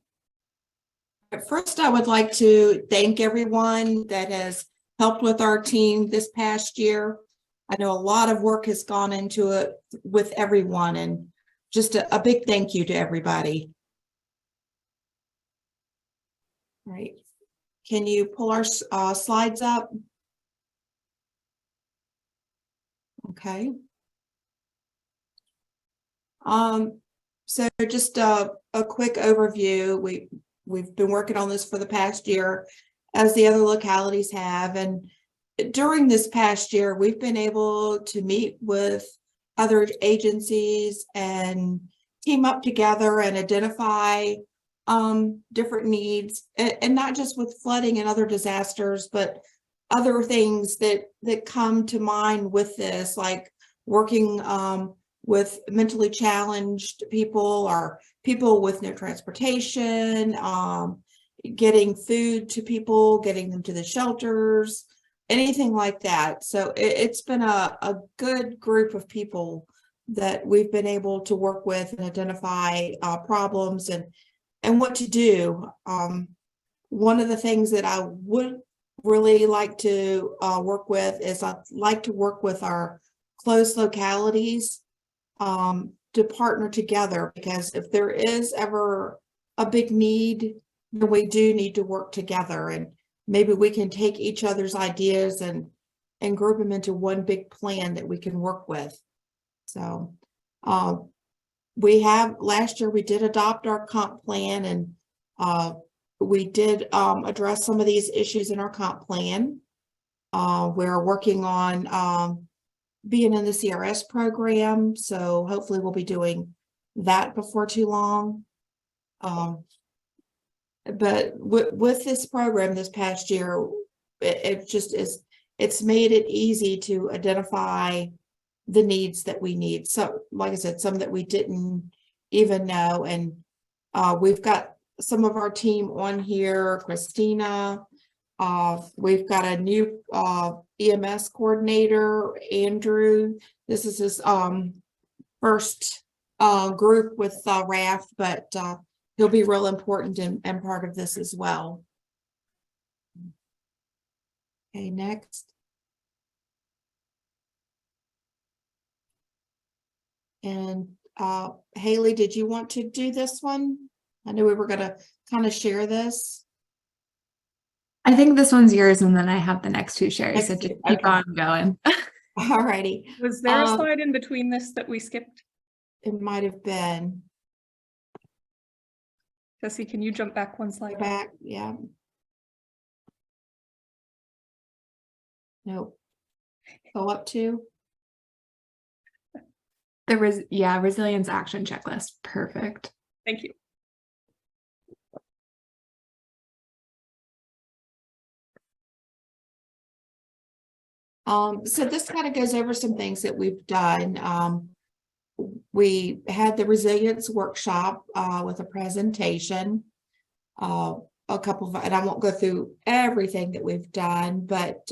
S10: First, I would like to thank everyone that has helped with our team this past year. I know a lot of work has gone into it with everyone, and just a big thank you to everybody. All right. Can you pull our slides up? Okay. So just a quick overview. We've been working on this for the past year, as the other localities have, and during this past year, we've been able to meet with other agencies and team up together and identify different needs, and not just with flooding and other disasters, but other things that come to mind with this, like working with mentally challenged people or people with no transportation, getting food to people, getting them to the shelters, anything like that. So it's been a good group of people that we've been able to work with and identify problems and what to do. One of the things that I would really like to work with is I'd like to work with our close localities to partner together, because if there is ever a big need, then we do need to work together, and maybe we can take each other's ideas and group them into one big plan that we can work with. So last year we did adopt our comp plan, and we did address some of these issues in our comp plan. We're working on being in the CRS program, so hopefully we'll be doing that before too long. But with this program this past year, it just is, it's made it easy to identify the needs that we need. So like I said, some that we didn't even know, and we've got some of our team on here, Christina. We've got a new EMS coordinator, Andrew. This is his first group with RAFT, but he'll be real important and part of this as well. Okay, next. And Haley, did you want to do this one? I knew we were going to kind of share this.
S9: I think this one's yours, and then I have the next two shares. So
S10: Next
S9: just
S10: two,
S9: keep
S10: okay.
S9: on going.
S10: All righty.
S4: Was there a slide in between this that we skipped?
S10: It might have been
S4: Jesse, can you jump back one slide?
S10: back. Yeah. Nope. Go up to.
S9: Resilience action checklist. Perfect.
S4: Thank you.
S10: So this kind of goes over some things that we've done. We had the resilience workshop with a presentation, a couple of, and I won't go through everything that we've done, but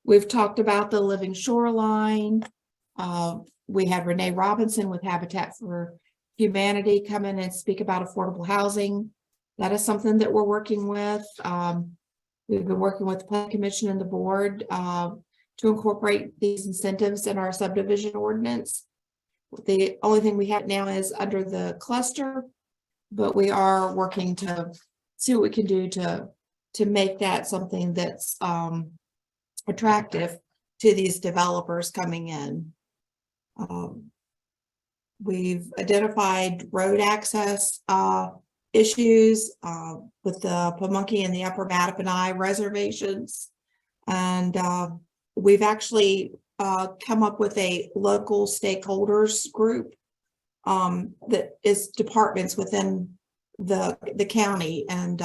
S10: we've talked about the living shoreline. We had Renee Robinson with Habitat for Humanity come in and speak about affordable housing. That is something that we're working with. We've been working with the Planning Commission and the board to incorporate these incentives in our subdivision ordinance. The only thing we have now is under the cluster, but we are working to see what we can do to make that something that's attractive to these developers coming in. We've identified road access issues with the Pamunkey and the Upper Mattaponi reservations. And we've actually come up with a local stakeholders group that is departments within the county. And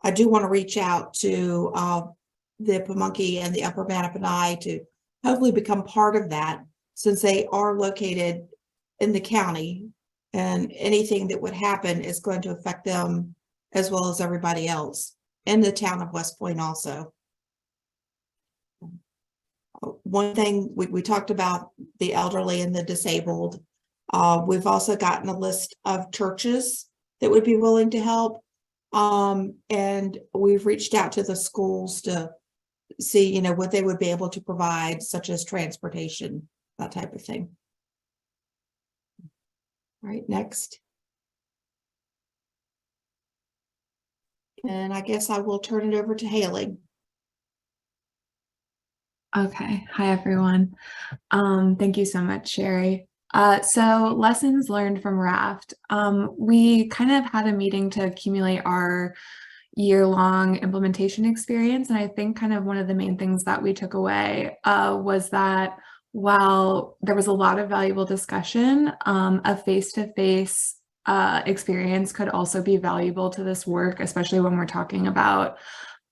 S10: I do want to reach out to the Pamunkey and the Upper Mattaponi to hopefully become part of that, since they are located in the county, and anything that would happen is going to affect them as well as everybody else in the town of West Point also. One thing we talked about the elderly and the disabled. We've also gotten a list of churches that would be willing to help. And we've reached out to the schools to see, what they would be able to provide, such as transportation, that type of thing. All right, next. And I guess I will turn it over to Haley.
S9: Okay. Hi, everyone. Thank you so much, Sherry. So lessons learned from RAFT. We kind of had a meeting to accumulate our year-long implementation experience. And I think kind of one of the main things that we took away was that while there was a lot of valuable discussion, a face-to-face experience could also be valuable to this work, especially when we're talking about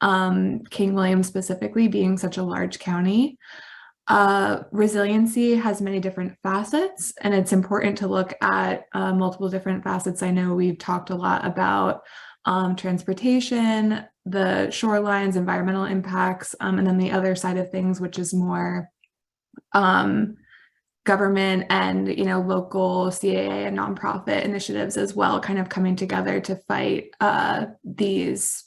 S9: King William specifically being such a large county. Resiliency has many different facets, and it's important to look at multiple different facets. I know we've talked a lot about transportation, the shorelines, environmental impacts, and then the other side of things, which is more government and local CAA and nonprofit initiatives as well, kind of coming together to fight these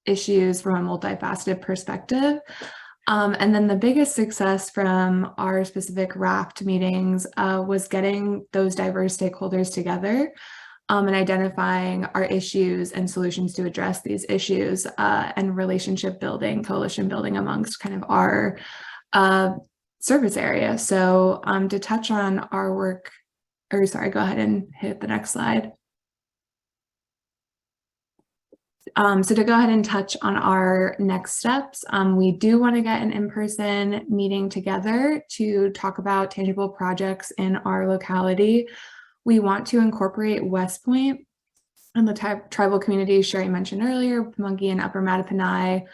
S9: issues from a multifaceted perspective. And then the biggest success from our specific RAFT meetings was getting those diverse stakeholders together and identifying our issues and solutions to address these issues and relationship building, coalition building amongst kind of our service area. So to touch on our work, or sorry, go ahead and hit the next slide. So to go ahead and touch on our next steps, we do want to get an in-person meeting together to talk about tangible projects in our locality. We want to incorporate West Point and the tribal communities Sherry mentioned earlier, Pamunkey and Upper Mattaponi,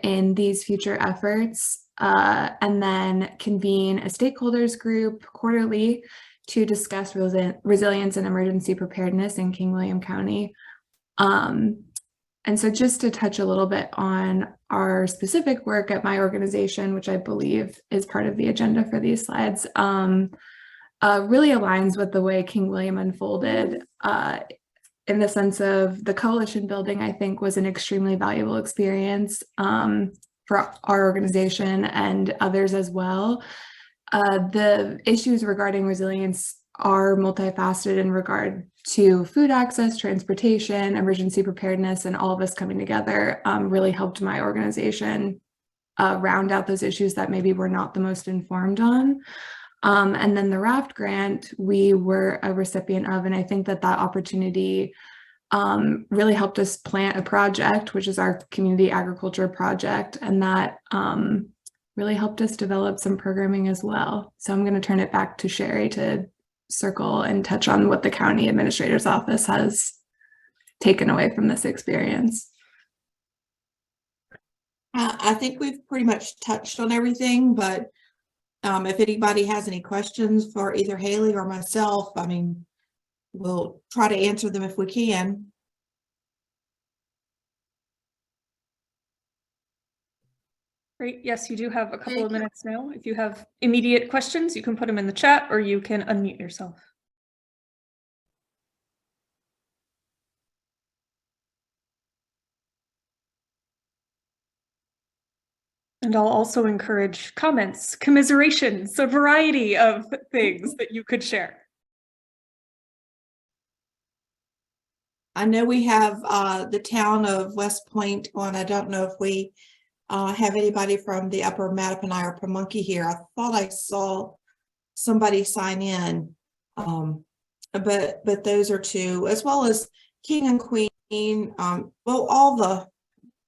S9: in these future efforts, and then convene a stakeholders group quarterly to discuss resilience and emergency preparedness in King William County. And so just to touch a little bit on our specific work at my organization, which I believe is part of the agenda for these slides, really aligns with the way King William unfolded in the sense of the coalition building, I think, was an extremely valuable experience for our organization and others as well. The issues regarding resilience are multifaceted in regard to food access, transportation, emergency preparedness, and all of us coming together really helped my organization round out those issues that maybe we're not the most informed on. And then the RAFT grant, we were a recipient of, and I think that opportunity really helped us plant a project, which is our community agriculture project, and that really helped us develop some programming as well. So I'm going to turn it back to Sherry to circle and touch on what the county administrator's office has taken away from this experience.
S10: I think we've pretty much touched on everything, but if anybody has any questions for either Haley or myself, I mean, we'll try to answer them if we can.
S4: Great. Yes, you do have a couple of minutes now. If you have immediate questions, you can put them in the chat or you can unmute yourself. And I'll also encourage comments, commiserations, a variety of things that you could share.
S10: I know we have the town of West Point on. I don't know if we have anybody from the Upper Mattaponi or Pamunkey here. I thought I saw somebody sign in. But those are two, as well as King and Queen, well, all of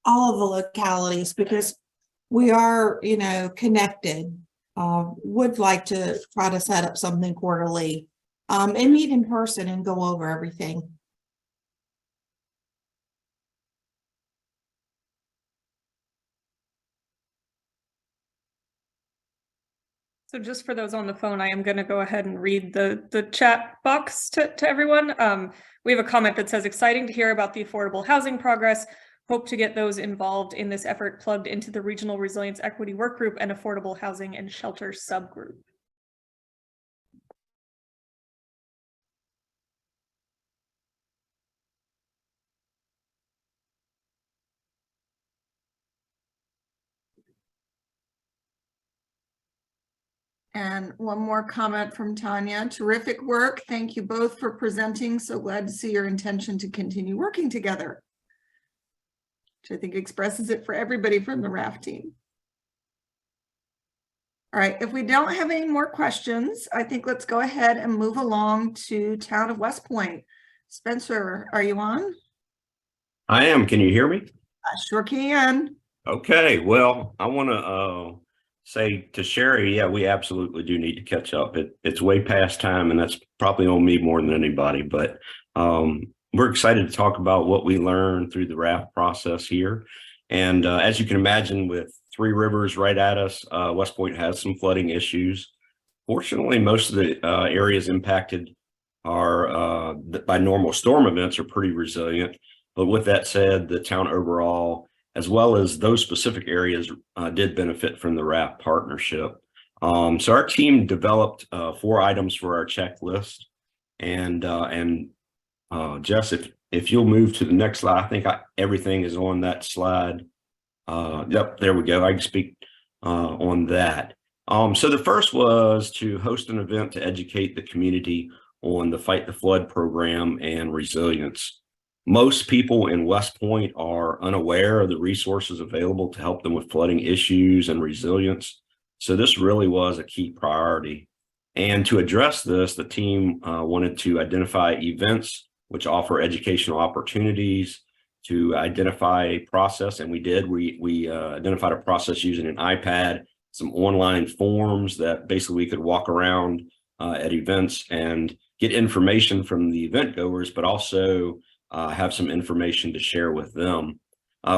S10: the localities, because we are, connected. Would like to try to set up something quarterly, and meet in person and go over everything.
S4: So just for those on the phone, I am going to go ahead and read the chat box to everyone. We have a comment that says, exciting to hear about the affordable housing progress. Hope to get those involved in this effort plugged into the Regional Resilience Equity Work Group and Affordable Housing and Shelter Subgroup.
S8: And one more comment from Tanya. Terrific work. Thank you both for presenting. So glad to see your intention to continue working together, which I think expresses it for everybody from the RAFT team. All right, if we don't have any more questions, I think let's go ahead and move along to Town of West Point. Spencer, are you on?
S11: I am. Can you hear me?
S8: I sure can.
S11: Okay. Well, I want to say to Sherry, yeah, we absolutely do need to catch up. It's way past time, and that's probably on me more than anybody. But we're excited to talk about what we learned through the RAFT process here. And as you can imagine, with Three Rivers right at us, West Point has some flooding issues. Fortunately, most of the areas impacted are by normal storm events are pretty resilient. But with that said, the town overall, as well as those specific areas, did benefit from the RAFT partnership. So our team developed 4 items for our checklist. And Jess, if you'll move to the next slide, I think everything is on that slide. Yep, there we go. I can speak on that. So the first was to host an event to educate the community on the Fight the Flood program and resilience. Most people in West Point are unaware of the resources available to help them with flooding issues and resilience. So this really was a key priority. And to address this, the team wanted to identify events which offer educational opportunities, to identify a process, and we did. We identified a process using an iPad, some online forms that basically we could walk around at events and get information from the event goers, but also have some information to share with them.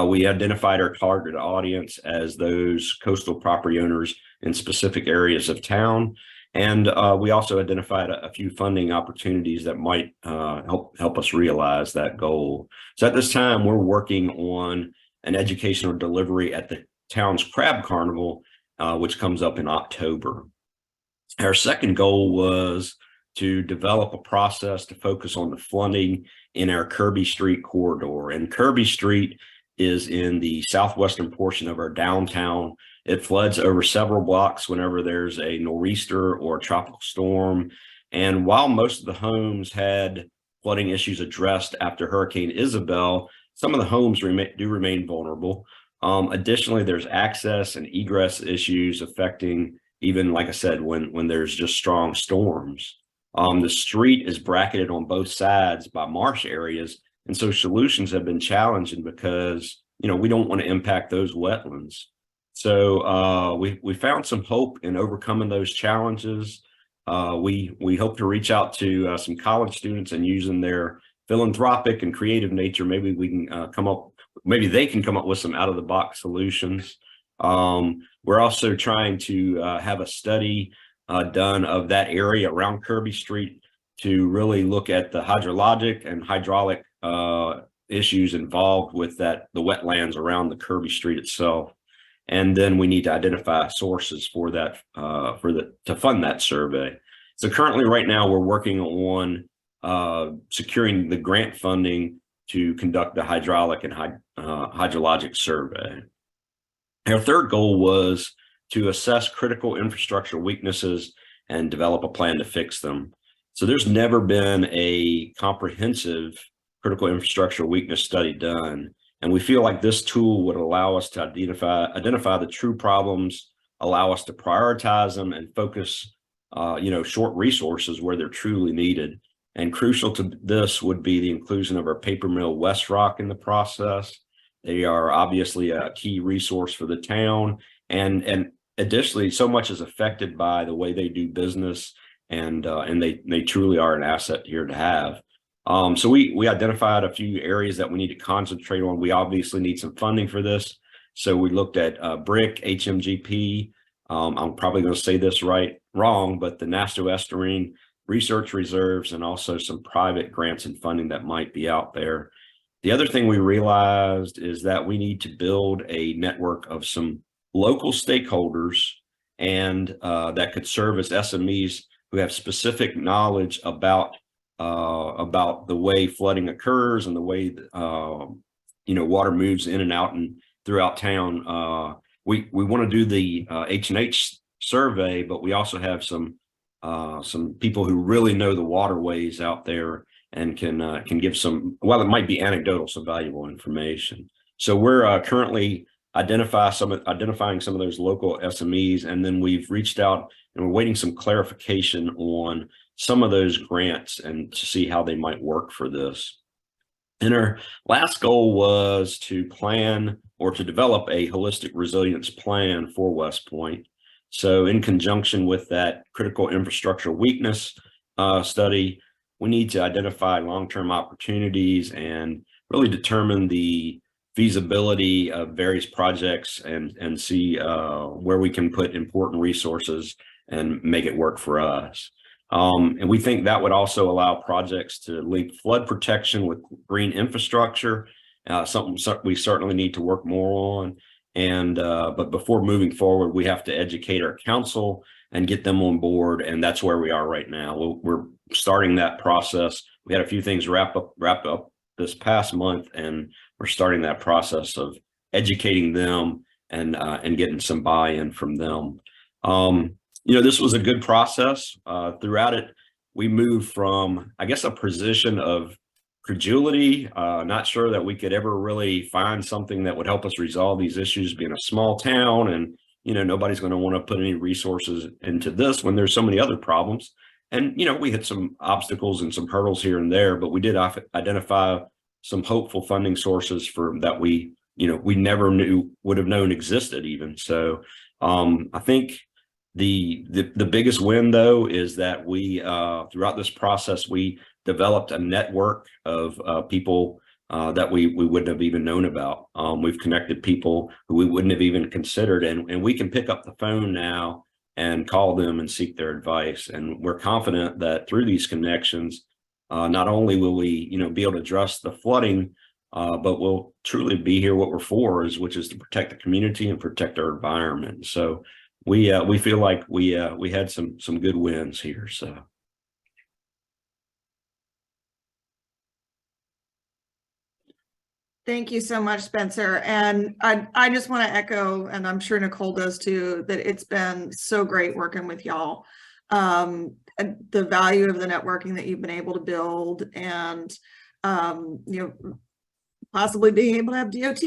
S11: We identified our target audience as those coastal property owners in specific areas of town. And we also identified a few funding opportunities that might help us realize that goal. So at this time, we're working on an educational delivery at the town's Crab Carnival, which comes up in October. Our second goal was to develop a process to focus on the flooding in our Kirby Street corridor. And Kirby Street is in the southwestern portion of our downtown. It floods over several blocks whenever there's a nor'easter or a tropical storm. And while most of the homes had flooding issues addressed after Hurricane Isabel, some of the homes do remain vulnerable. Additionally, there's access and egress issues affecting, even like I said, when there's just strong storms. The street is bracketed on both sides by marsh areas. And so solutions have been challenging because, we don't want to impact those wetlands. So we found some hope in overcoming those challenges. We hope to reach out to some college students, and using their philanthropic and creative nature, maybe we can maybe they can come up with some out-of-the-box solutions. We're also trying to have a study done of that area around Kirby Street to really look at the hydrologic and hydraulic issues involved with the wetlands around the Kirby Street itself. And then we need to identify sources for that, to fund that survey. So currently right now we're working on securing the grant funding to conduct the hydraulic and hydrologic survey. Our third goal was to assess critical infrastructure weaknesses and develop a plan to fix them. So there's never been a comprehensive critical infrastructure weakness study done. And we feel like this tool would allow us to identify the true problems, allow us to prioritize them, and focus short resources where they're truly needed. And crucial to this would be the inclusion of our paper mill West Rock in the process. They are obviously a key resource for the town, and additionally, so much is affected by the way they do business, and they truly are an asset here to have. So we identified a few areas that we need to concentrate on. We obviously need some funding for this. So we looked at BRIC, HMGP. I'm probably going to say this wrong, but the Nasto-Esterine research reserves, and also some private grants and funding that might be out there. The other thing we realized is that we need to build a network of some local stakeholders and that could serve as SMEs who have specific knowledge about the way flooding occurs and the way water moves in and out and throughout town. We want to do the H&H survey, but we also have some people who really know the waterways out there and can give some, well, it might be anecdotal, some valuable information. So we're currently identifying some of those local SMEs, and then we've reached out and we're waiting some clarification on some of those grants and to see how they might work for this. And our last goal was to plan or to develop a holistic resilience plan for West Point. So in conjunction with that critical infrastructure weakness study, we need to identify long-term opportunities and really determine the feasibility of various projects and see where we can put important resources and make it work for us. And we think that would also allow projects to link flood protection with green infrastructure, something we certainly need to work more on. And but before moving forward, we have to educate our council and get them on board, and that's where we are right now. We're starting that process. We had a few things wrapped up this past month, and we're starting that process of educating them and getting some buy-in from them. This was a good process. Throughout it, we moved from, I guess, a position of credulity, not sure that we could ever really find something that would help us resolve these issues, being a small town, and nobody's going to want to put any resources into this when there's so many other problems. And we hit some obstacles and some hurdles here and there, but we did identify some hopeful funding sources for that we never would have known existed even. So I think the biggest win, though, is that we throughout this process we developed a network of people that we wouldn't have even known about. We've connected people who we wouldn't have even considered, and we can pick up the phone now and call them and seek their advice. And we're confident that through these connections, not only will we be able to address the flooding, but we'll truly be here what we're for, which is to protect the community and protect our environment. So we feel like we had some good wins here. So.
S8: Thank you so much, Spencer. And I just want to echo, and I'm sure Nicole does too, that it's been so great working with y'all. And the value of the networking that you've been able to build, and possibly being able to have DOT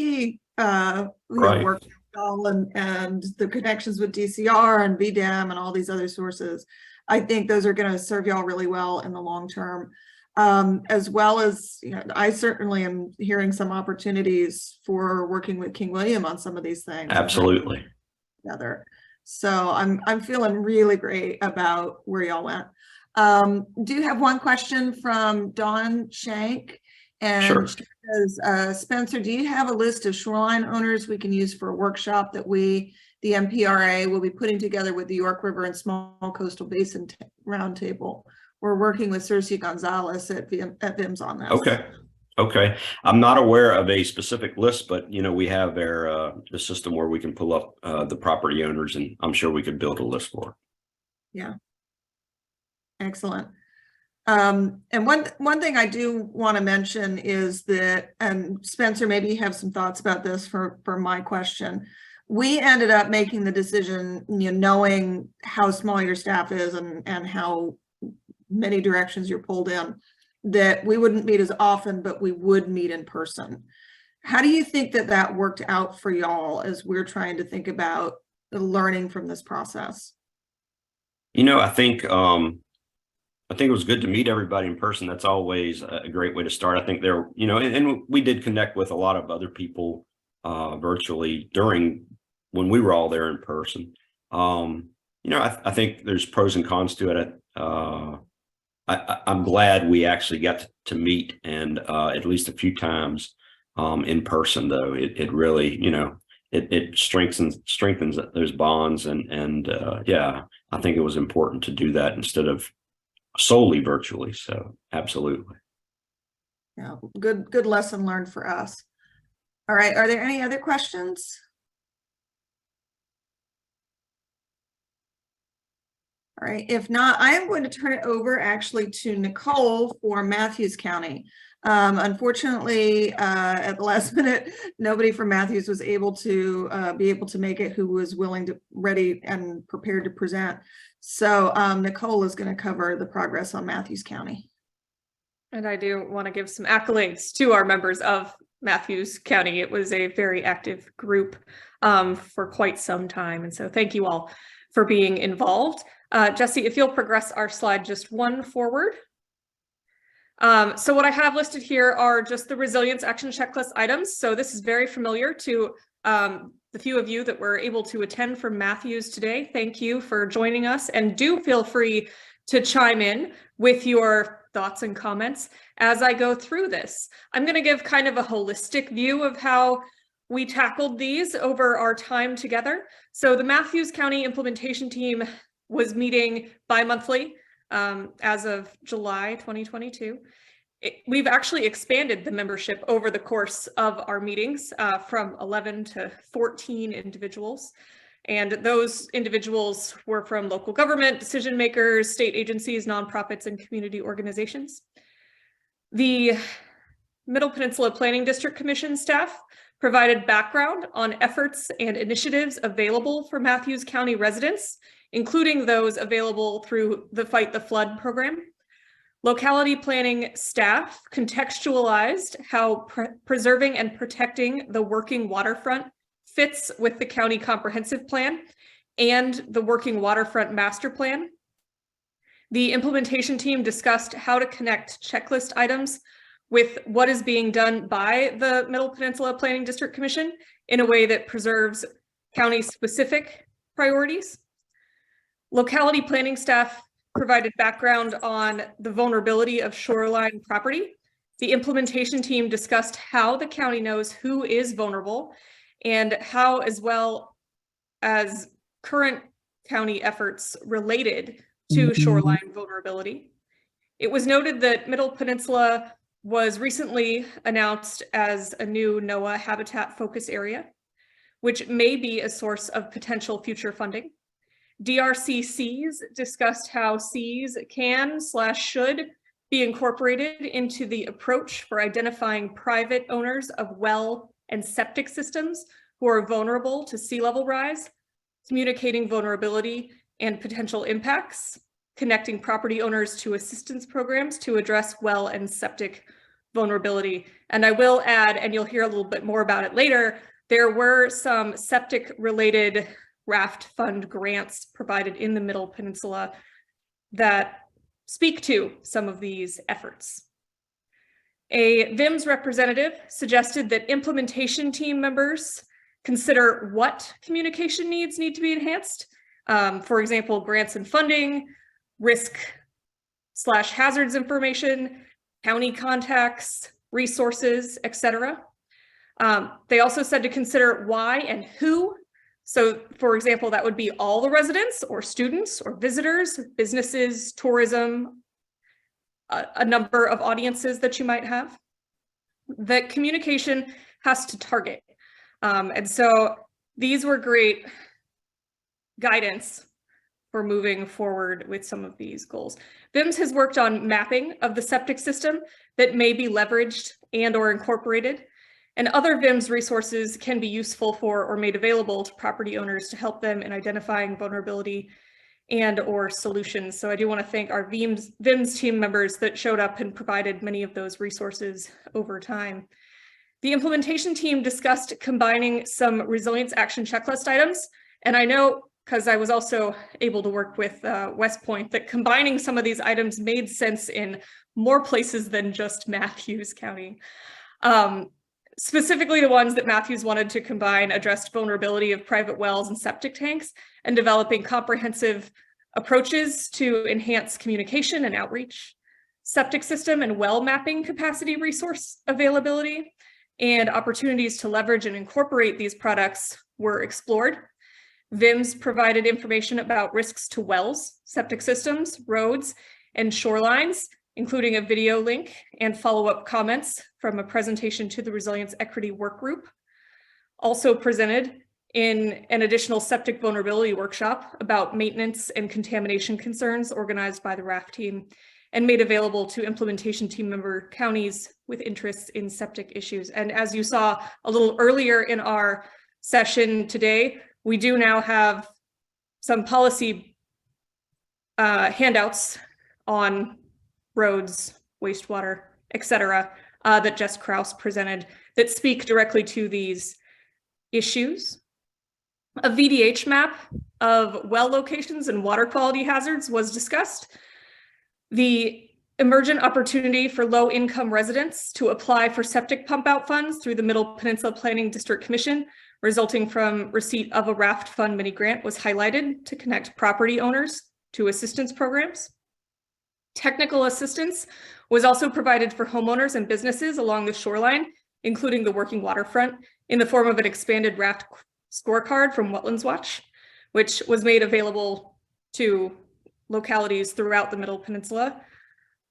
S8: work with y'all, and the connections with DCR and VDEM and all these other sources. I think those are going to serve y'all really well in the long term. As well as, I certainly am hearing some opportunities for working with King William on some of these things.
S11: Absolutely.
S8: Together. So I'm feeling really great about where y'all went. Do have one question from Dawn Shank. And
S11: sure.
S8: She says, Spencer, do you have a list of shoreline owners we can use for a workshop that the MPRA, will be putting together with the York River and Small Coastal Basin Roundtable? We're working with Circe Gonzalez at VIMS on this.
S11: Okay. I'm not aware of a specific list, but we have the system where we can pull up the property owners, and I'm sure we could build a list for it.
S8: Yeah. Excellent. And one thing I do want to mention is that, and Spencer, maybe you have some thoughts about this for my question. We ended up making the decision, knowing how small your staff is and how many directions you're pulled in, that we wouldn't meet as often, but we would meet in person. How do you think that worked out for y'all as we're trying to think about the learning from this process?
S11: I think it was good to meet everybody in person. That's always a great way to start. I think and we did connect with a lot of other people virtually when we were all there in person. I think there's pros and cons to it. I'm glad we actually got to meet and at least a few times in person, though. It really, it strengthens those bonds, and yeah, I think it was important to do that instead of solely virtually. So absolutely.
S8: Yeah, good lesson learned for us. All right, are there any other questions? All right, if not, I am going to turn it over actually to Nicole for Matthews County. Unfortunately, at the last minute, nobody from Matthews was able to make it who was ready and prepared to present. So Nicole is going to cover the progress on Matthews County.
S4: And I do want to give some accolades to our members of Matthews County. It was a very active group for quite some time. And so thank you all for being involved. Jesse, if you'll progress our slide just one forward. So what I have listed here are just the resilience action checklist items. So this is very familiar to the few of you that were able to attend from Matthews today. Thank you for joining us, and do feel free to chime in with your thoughts and comments as I go through this. I'm going to give kind of a holistic view of how we tackled these over our time together. So the Matthews County implementation team was meeting bi-monthly as of July 2022. We've actually expanded the membership over the course of our meetings from 11 to 14 individuals. And those individuals were from local government, decision makers, state agencies, nonprofits, and community organizations. The Middle Peninsula Planning District Commission staff provided background on efforts and initiatives available for Matthews County residents, including those available through the Fight the Flood program. Locality planning staff contextualized how preserving and protecting the working waterfront fits with the county comprehensive plan and the working waterfront master plan. The implementation team discussed how to connect checklist items with what is being done by the Middle Peninsula Planning District Commission in a way that preserves county-specific priorities. Locality planning staff provided background on the vulnerability of shoreline property. The implementation team discussed how the county knows who is vulnerable and how, as well as current county efforts related to shoreline vulnerability. It was noted that Middle Peninsula was recently announced as a new NOAA habitat focus area, which may be a source of potential future funding. DRCCs discussed how Cs can/should be incorporated into the approach for identifying private owners of well and septic systems who are vulnerable to sea level rise, communicating vulnerability and potential impacts, connecting property owners to assistance programs to address well and septic vulnerability. And I will add, and you'll hear a little bit more about it later, there were some septic related RAFT fund grants provided in the Middle Peninsula that speak to some of these efforts. A VIMS representative suggested that implementation team members consider what communication needs need to be enhanced. For example, grants and funding, risk/hazards information, county contacts, resources, etc. They also said to consider why and who. So for example, that would be all the residents or students or visitors, businesses, tourism, a number of audiences that you might have. That communication has to target. And so these were great guidance for moving forward with some of these goals. VIMS has worked on mapping of the septic system that may be leveraged and or incorporated. And other VIMS resources can be useful for or made available to property owners to help them in identifying vulnerability and or solutions. So I do want to thank our VIMS team members that showed up and provided many of those resources over time. The implementation team discussed combining some resilience action checklist items. And I know because I was also able to work with West Point, that combining some of these items made sense in more places than just Matthews County. Specifically, the ones that Matthews wanted to combine addressed vulnerability of private wells and septic tanks, and developing comprehensive approaches to enhance communication and outreach, septic system and well mapping capacity resource availability, and opportunities to leverage and incorporate these products were explored. VIMS provided information about risks to wells, septic systems, roads, and shorelines, including a video link and follow-up comments from a presentation to the Resilience Equity Work Group. Also presented in an additional septic vulnerability workshop about maintenance and contamination concerns organized by the RAFT team and made available to implementation team member counties with interests in septic issues. And as you saw a little earlier in our session today, we do now have some policy handouts on roads, wastewater, et cetera, that Jess Krause presented that speak directly to these issues. A VDH map of well locations and water quality hazards was discussed. The emergent opportunity for low-income residents to apply for septic pump-out funds through the Middle Peninsula Planning District Commission, resulting from receipt of a RAFT fund mini grant, was highlighted to connect property owners to assistance programs. Technical assistance was also provided for homeowners and businesses along the shoreline, including the working waterfront, in the form of an expanded RAFT scorecard from Wetlands Watch, which was made available to localities throughout the Middle Peninsula,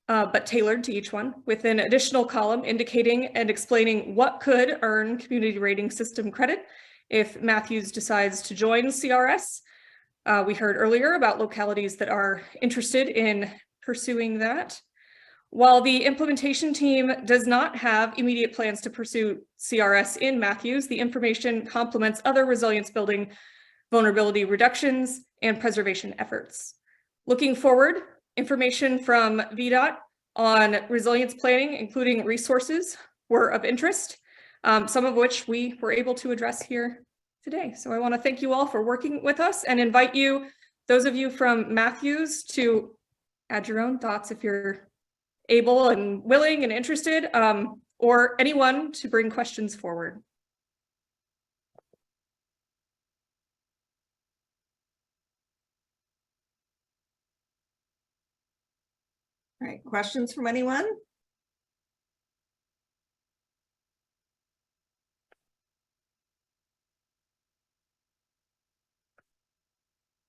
S4: but tailored to each one, with an additional column indicating and explaining what could earn community rating system credit if Matthews decides to join CRS. We heard earlier about localities that are interested in pursuing that. While the implementation team does not have immediate plans to pursue CRS in Matthews, the information complements other resilience building, vulnerability reductions, and preservation efforts. Looking forward, information from VDOT on resilience planning, including resources, were of interest, some of which we were able to address here today. So I want to thank you all for working with us and invite you, those of you from Matthews, to add your own thoughts if you're able and willing and interested, or anyone to bring questions forward.
S8: All right, questions from anyone?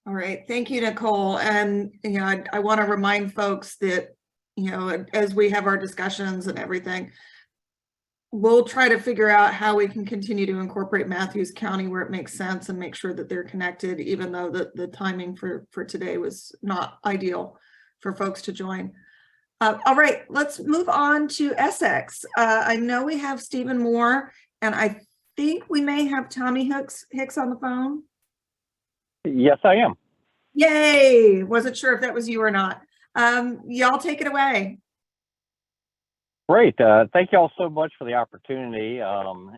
S8: All right, thank you, Nicole. And I want to remind folks that as we have our discussions and everything, we'll try to figure out how we can continue to incorporate Matthews County where it makes sense and make sure that they're connected, even though the timing for today was not ideal for folks to join. All right, let's move on to Essex. I know we have Stephen Moore, and I think we may have Tommy Hicks on the phone.
S12: Yes, I am.
S8: Yay! Wasn't sure if that was you or not. Y'all take it away.
S12: Great. Thank you all so much for the opportunity.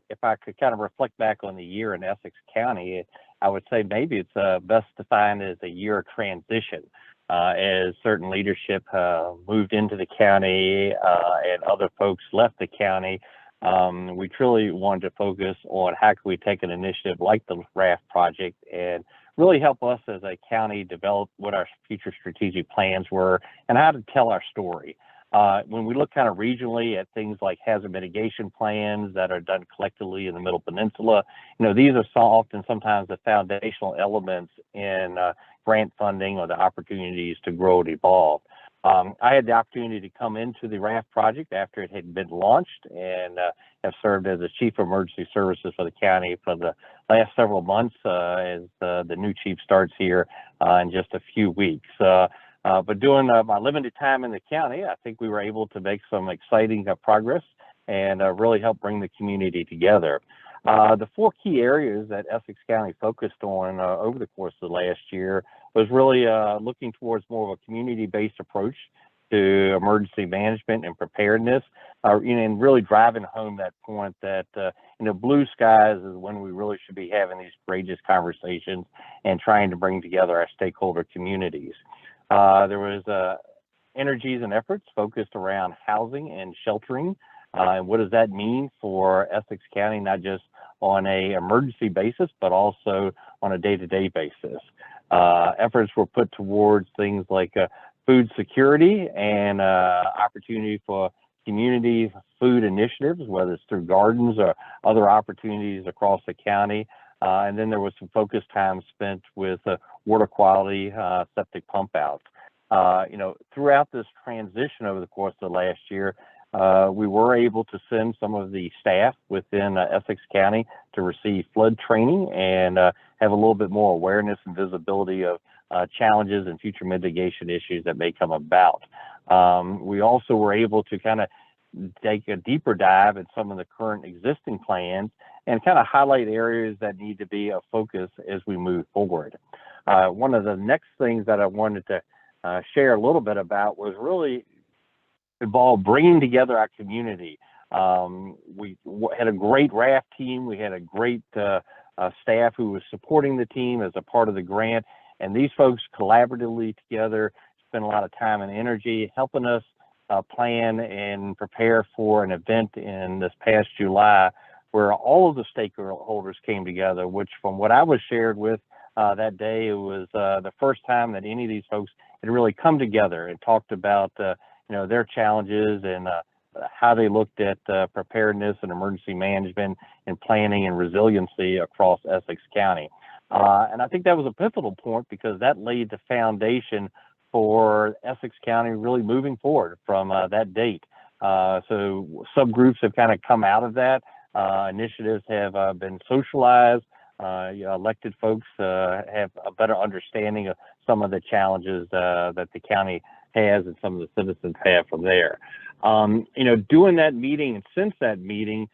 S12: If I could kind of reflect back on the year in Essex County, I would say maybe it's best defined as a year of transition. As certain leadership moved into the county and other folks left the county, we truly wanted to focus on how could we take an initiative like the RAFT project and really help us as a county develop what our future strategic plans were and how to tell our story. When we look kind of regionally at things like hazard mitigation plans that are done collectively in the Middle Peninsula, these are sometimes the foundational elements in grant funding or the opportunities to grow and evolve. I had the opportunity to come into the RAFT project after it had been launched and have served as the Chief of Emergency Services for the county for the last several months as the new chief starts here in just a few weeks. But during my limited time in the county, I think we were able to make some exciting progress and really help bring the community together. The four key areas that Essex County focused on over the course of the last year was really looking towards more of a community-based approach to emergency management and preparedness, and really driving home that point that, blue skies is when we really should be having these courageous conversations and trying to bring together our stakeholder communities. There was energies and efforts focused around housing and sheltering. And what does that mean for Essex County, not just on a emergency basis, but also on a day-to-day basis? Efforts were put towards things like food security and opportunity for community food initiatives, whether it's through gardens or other opportunities across the county. And then there was some focused time spent with water quality, septic pump outs. Throughout this transition over the course of the last year, we were able to send some of the staff within Essex County to receive flood training and have a little bit more awareness and visibility of challenges and future mitigation issues that may come about. We also were able to kind of take a deeper dive in some of the current existing plans and kind of highlight areas that need to be a focus as we move forward. One of the next things that I wanted to share a little bit about was really involved bringing together our community. We had a great RAFT team. We had a great staff who was supporting the team as a part of the grant. And these folks collaboratively together spent a lot of time and energy helping us plan and prepare for an event in this past July where all of the stakeholders came together, which from what I was shared with that day, it was the first time that any of these folks had really come together and talked about their challenges and how they looked at preparedness and emergency management and planning and resiliency across Essex County. And I think that was a pivotal point because that laid the foundation for Essex County really moving forward from that date. So subgroups have kind of come out of that. Initiatives have been socialized. Elected folks have a better understanding of some of the challenges that the county has and some of the citizens have from there. Doing that meeting and since that meeting,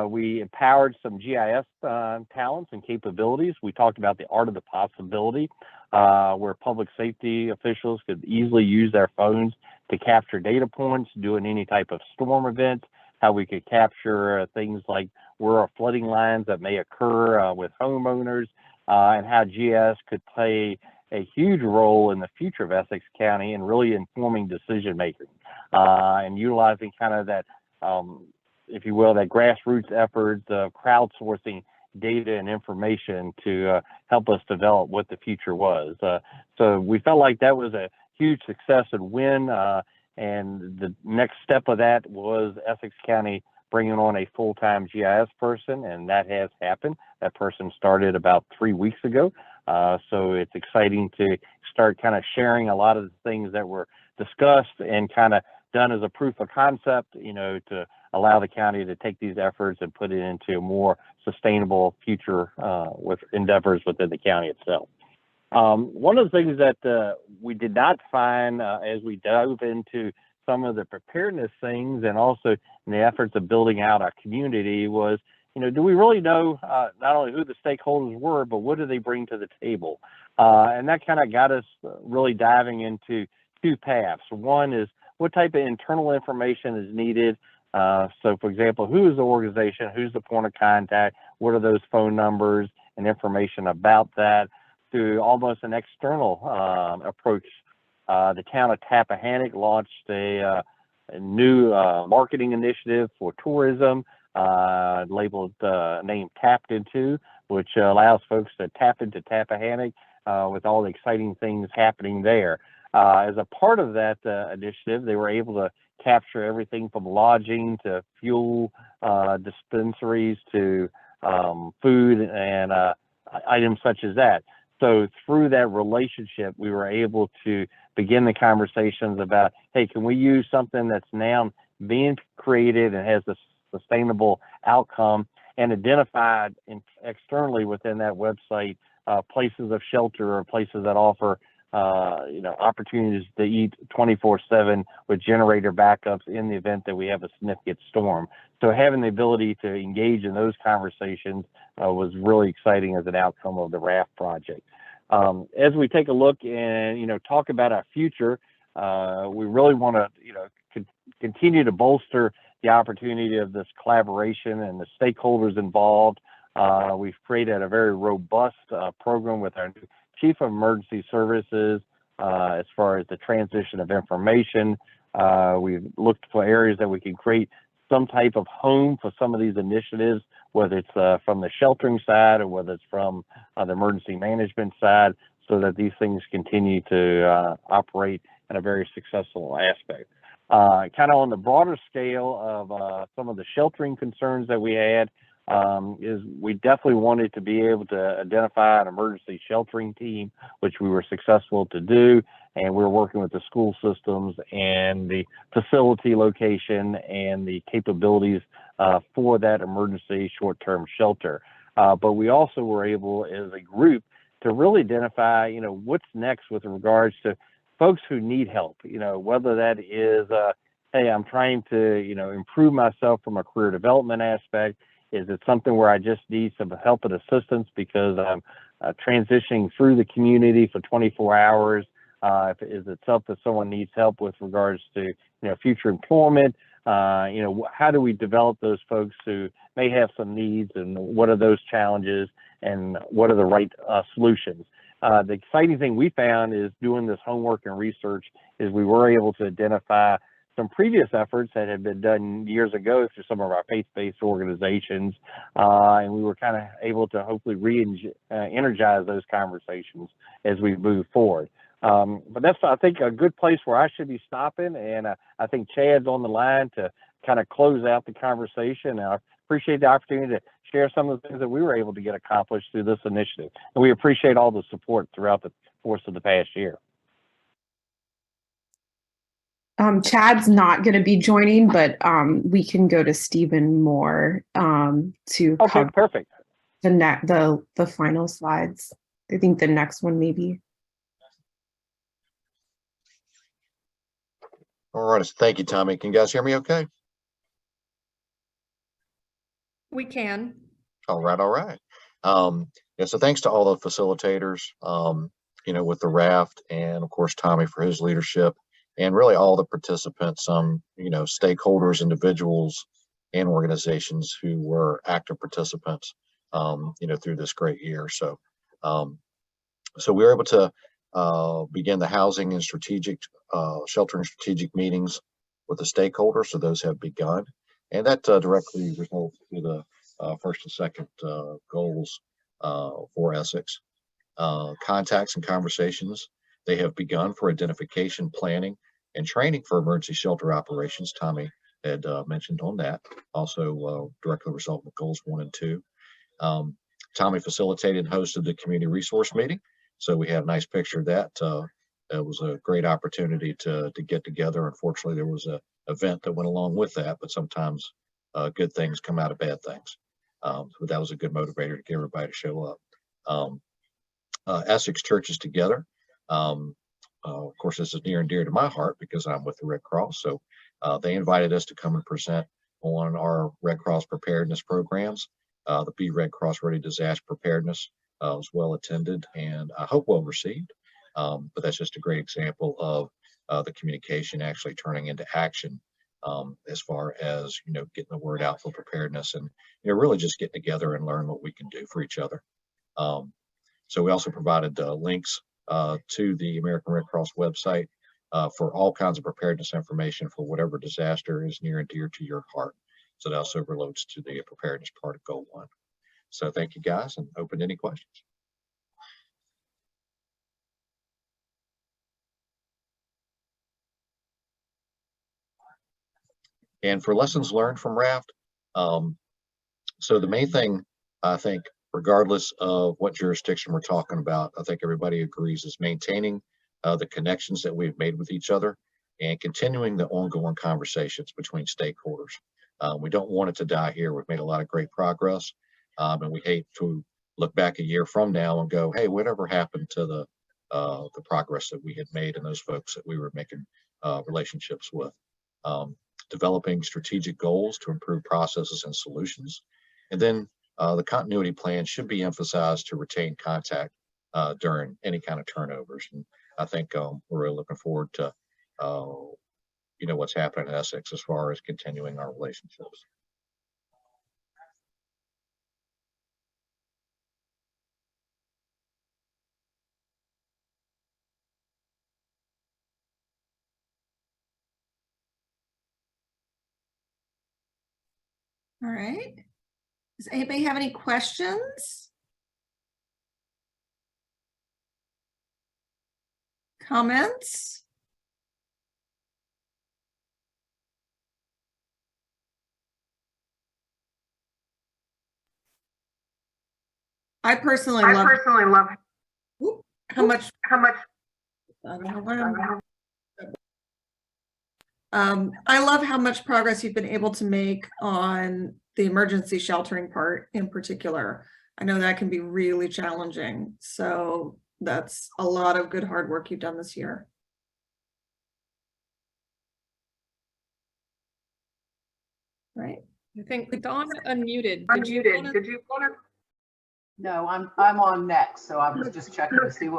S12: we empowered some GIS talents and capabilities. We talked about the art of the possibility, where public safety officials could easily use their phones to capture data points, doing any type of storm event, how we could capture things like where are flooding lines that may occur with homeowners, and how GIS could play a huge role in the future of Essex County and really informing decision making and utilizing kind of that, if you will, that grassroots efforts of crowdsourcing data and information to help us develop what the future was. So we felt like that was a huge success and win. And the next step of that was Essex County bringing on a full-time GIS person, and that has happened. That person started about 3 weeks ago. So it's exciting to start kind of sharing a lot of the things that were discussed and kind of done as a proof of concept, to allow the county to take these efforts and put it into a more sustainable future with endeavors within the county itself. One of the things that we did not find as we dove into some of the preparedness things and also in the efforts of building out our community was, do we really know not only who the stakeholders were, but what do they bring to the table? And that kind of got us really diving into two paths. One is what type of internal information is needed. So for example, who is the organization? Who's the point of contact? What are those phone numbers and information about that? To almost an external approach. The town of Tappahannock launched a new marketing initiative for tourism labeled named Tapped Into, which allows folks to tap into Tappahannock with all the exciting things happening there. As a part of that initiative, they were able to capture everything from lodging to fuel dispensaries to food and items such as that. So through that relationship, we were able to begin the conversations about, hey, can we use something that's now being created and has a sustainable outcome and identified externally within that website places of shelter or places that offer opportunities to eat 24/7 with generator backups in the event that we have a significant storm. So having the ability to engage in those conversations was really exciting as an outcome of the RAFT project. As we take a look and talk about our future, We really want to, continue to bolster the opportunity of this collaboration and the stakeholders involved. We've created a very robust program with our new Chief of Emergency Services as far as the transition of information. We've looked for areas that we can create some type of home for some of these initiatives, whether it's from the sheltering side or whether it's from the emergency management side, so that these things continue to operate in a very successful aspect. Kind of on the broader scale of some of the sheltering concerns that we had, is we definitely wanted to be able to identify an emergency sheltering team, which we were successful to do. And we're working with the school systems and the facility location and the capabilities for that emergency short-term shelter. But we also were able as a group to really identify, what's next with regards to folks who need help, whether that is, hey, I'm trying to, improve myself from a career development aspect. Is it something where I just need some help and assistance because I'm transitioning through the community for 24 hours? Is it something someone needs help with regards to, future employment? How do we develop those folks who may have some needs, and what are those challenges, and what are the right solutions? The exciting thing we found is doing this homework and research is we were able to identify some previous efforts that had been done years ago through some of our faith-based organizations, and we were kind of able to hopefully energize those conversations as we move forward. But that's, I think, a good place where I should be stopping, and I think Chad's on the line to kind of close out the conversation. And I appreciate the opportunity to share some of the things that we were able to get accomplished through this initiative. And we appreciate all the support throughout the course of the past year.
S9: Chad's not going to be joining, but we can go to Stephen Moore to cover
S12: perfect.
S9: the final slides. I think the next one maybe.
S13: All right. Thank you, Tommy. Can you guys hear me okay?
S4: We can.
S13: All right. All right. Yeah, so thanks to all the facilitators, with the RAFT, and of course, Tommy for his leadership, and really all the participants, stakeholders, individuals, and organizations who were active participants, through this great year. So, so we were able to begin the housing and strategic sheltering strategic meetings with the stakeholders. So those have begun, and that directly results to the first and second goals for Essex. Contacts and conversations, they have begun for identification, planning, and training for emergency shelter operations. Tommy had mentioned on that. Also directly result with goals 1 and 2. Tommy facilitated and hosted the community resource meeting. So we have a nice picture of that. It was a great opportunity to get together. Unfortunately, there was an event that went along with that, but sometimes good things come out of bad things. But that was a good motivator to get everybody to show up. Essex Churches Together. Of course, this is near and dear to my heart because I'm with the Red Cross. So they invited us to come and present on our Red Cross preparedness programs. The Be Red Cross Ready Disaster Preparedness was well attended and I hope well received. But that's just a great example of the communication actually turning into action as far as, getting the word out for preparedness and, really just getting together and learn what we can do for each other. So we also provided links to the American Red Cross website for all kinds of preparedness information for whatever disaster is near and dear to your heart. So that also relates to the preparedness part of Goal 1. So thank you guys, and open to any questions. And for lessons learned from RAFT, so the main thing, I think, regardless of what jurisdiction we're talking about, I think everybody agrees is maintaining the connections that we've made with each other and continuing the ongoing conversations between stakeholders. We don't want it to die here. We've made a lot of great progress, and we hate to look back a year from now and go, hey, whatever happened to the progress that we had made and those folks that we were making relationships with. Developing strategic goals to improve processes and solutions. And then the continuity plan should be emphasized to retain contact during any kind of turnovers. And I think we're really looking forward to what's happening in Essex as far as continuing our relationships.
S8: All right. Does anybody have any questions? Comments? I personally love how much I love how much progress you've been able to make on the emergency sheltering part in particular. I know that can be really challenging. So that's a lot of good hard work you've done this year. Right.
S4: I think Dawn unmuted. Did you want to?
S14: No, I'm on next, so I was just checking to see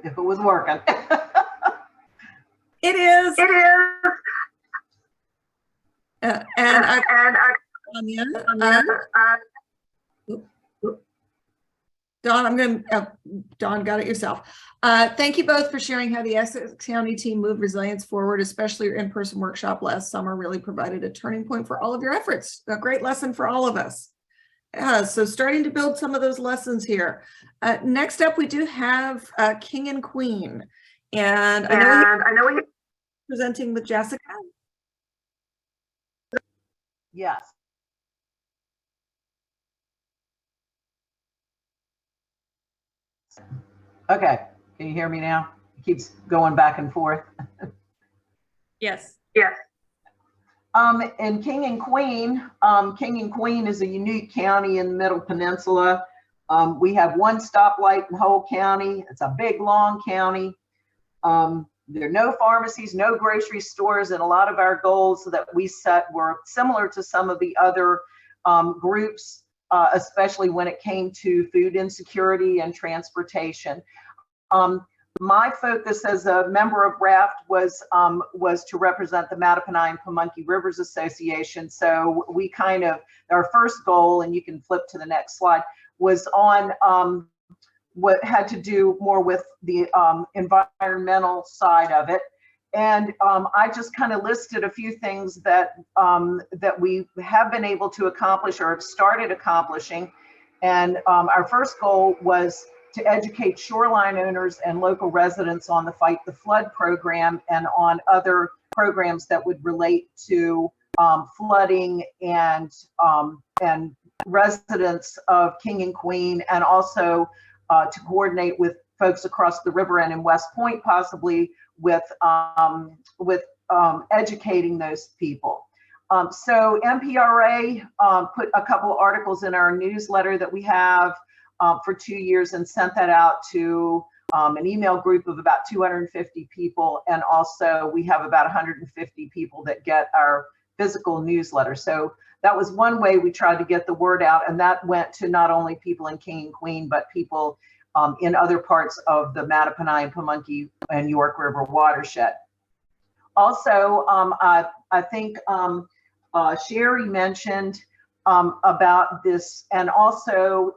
S14: if it was working.
S8: It is. It is. Dawn, Dawn got it yourself. Thank you both for sharing how the Essex County team moved resilience forward, especially your in-person workshop last summer really provided a turning point for all of your efforts. A great lesson for all of us. So starting to build some of those lessons here. Next up, we do have King and Queen. And I know we presenting with Jessica.
S14: Yes. Okay, can you hear me now? It keeps going back and forth.
S4: Yes.
S14: Yes. And King and Queen is a unique county in the Middle Peninsula. We have one stoplight in the whole county. It's a big, long county. There are no pharmacies, no grocery stores, and a lot of our goals that we set were similar to some of the other groups, especially when it came to food insecurity and transportation. My focus as a member of RAFT was to represent the Mattaponi and Pamunkey Rivers Association. So we our first goal, and you can flip to the next slide, was on what had to do more with the environmental side of it. And I just kind of listed a few things that we have been able to accomplish or have started accomplishing. And our first goal was to educate shoreline owners and local residents on the Fight the Flood program and on other programs that would relate to flooding and residents of King and Queen, and also to coordinate with folks across the river and in West Point, possibly with educating those people. So MPRA put a couple articles in our newsletter that we have for 2 years and sent that out to an email group of about 250 people. And also we have about 150 people that get our physical newsletter. So that was one way we tried to get the word out. And that went to not only people in King and Queen, but people in other parts of the Mattaponi and Pamunkey and York River watershed. Also, I think Sherry mentioned about this, and also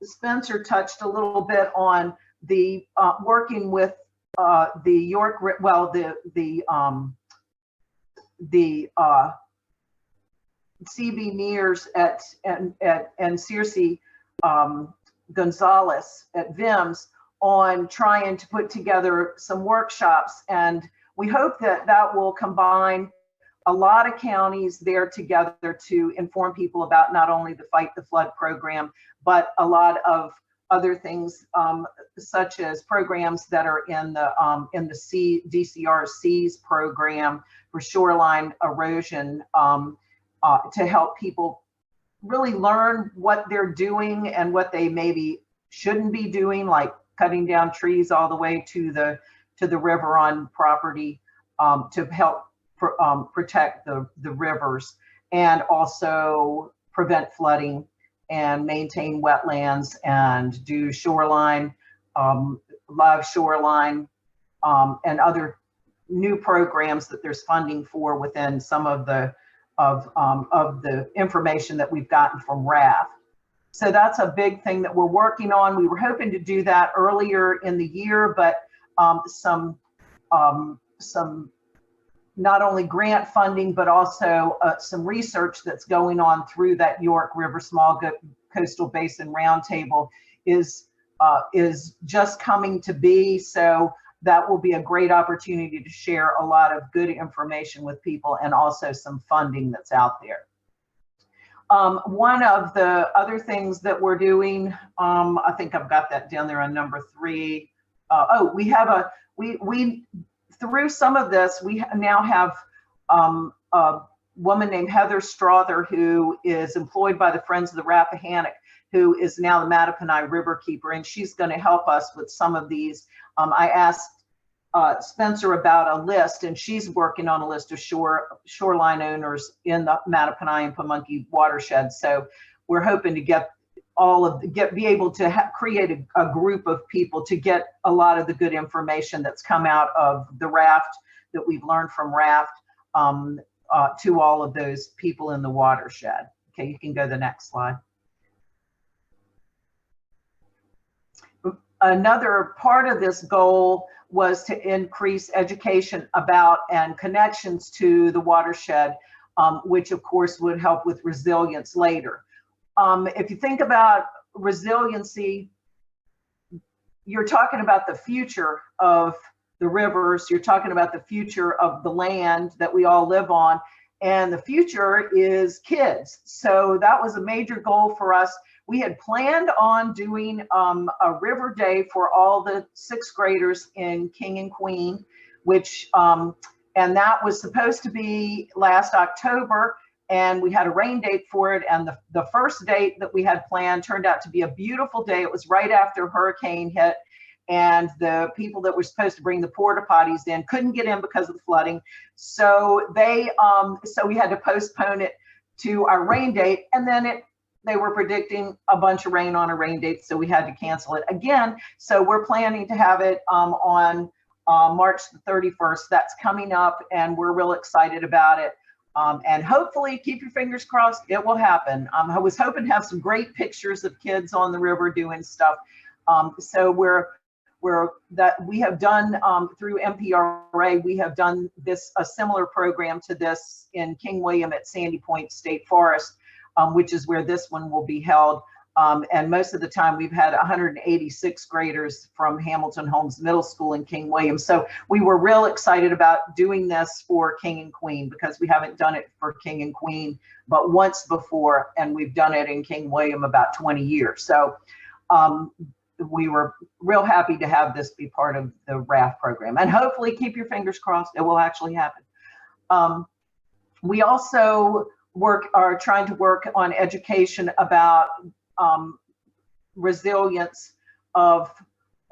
S14: Spencer touched a little bit on the working with the York, well, the CB Mears and Circe Gonzalez at VIMS on trying to put together some workshops, and we hope that that will combine a lot of counties there together to inform people about not only the Fight the Flood program, but a lot of other things, such as programs that are in the DCRC's program for shoreline erosion, to help people really learn what they're doing and what they maybe shouldn't be doing, like cutting down trees all the way to the river on property, to help protect the rivers, and also prevent flooding and maintain wetlands and do shoreline, live shoreline, and other new programs that there's funding for within some of the information that we've gotten from RAFT. So that's a big thing that we're working on. We were hoping to do that earlier in the year, but some not only grant funding, but also some research that's going on through that York River Small Coastal Basin Roundtable is just coming to be. So that will be a great opportunity to share a lot of good information with people, and also some funding that's out there. One of the other things that we're doing, I think I've got that down there on number 3. We have we through some of this, we now have a woman named Heather Strother, who is employed by the Friends of the Rappahannock, who is now the Mattaponi River Keeper, and she's going to help us with some of these. I asked Spencer about a list, and she's working on a list of shoreline owners in the Mattaponi and Pamunkey watershed. So we're hoping to get be able to create a group of people to get a lot of the good information that's come out of the RAFT, that we've learned from RAFT, to all of those people in the watershed. Okay, you can go to the next slide. Another part of this goal was to increase education about and connections to the watershed, which of course would help with resilience later. If you think about resiliency, you're talking about the future of the rivers, you're talking about the future of the land that we all live on, and the future is kids. So that was a major goal for us. We had planned on doing a river day for all the 6th graders in King and Queen, which, and that was supposed to be last October, and we had a rain date for it. And the first date that we had planned turned out to be a beautiful day. It was right after a hurricane hit, and the people that were supposed to bring the porta potties in couldn't get in because of the flooding. So so we had to postpone it to our rain date, and then they were predicting a bunch of rain on a rain date, so we had to cancel it again. So we're planning to have it on March the 31st. That's coming up, and we're real excited about it. And hopefully, keep your fingers crossed, it will happen. I was hoping to have some great pictures of kids on the river doing stuff. So we have done through MPRA, we have done a similar program to this in King William at Sandy Point State Forest, which is where this one will be held. And most of the time we've had 186 graders from Hamilton Holmes Middle School in King William. So we were real excited about doing this for King and Queen, because we haven't done it for King and Queen but once before, and we've done it in King William about 20 years. So we were real happy to have this be part of the RAFT program, and hopefully, keep your fingers crossed, it will actually happen. We also are trying to work on education about resilience of,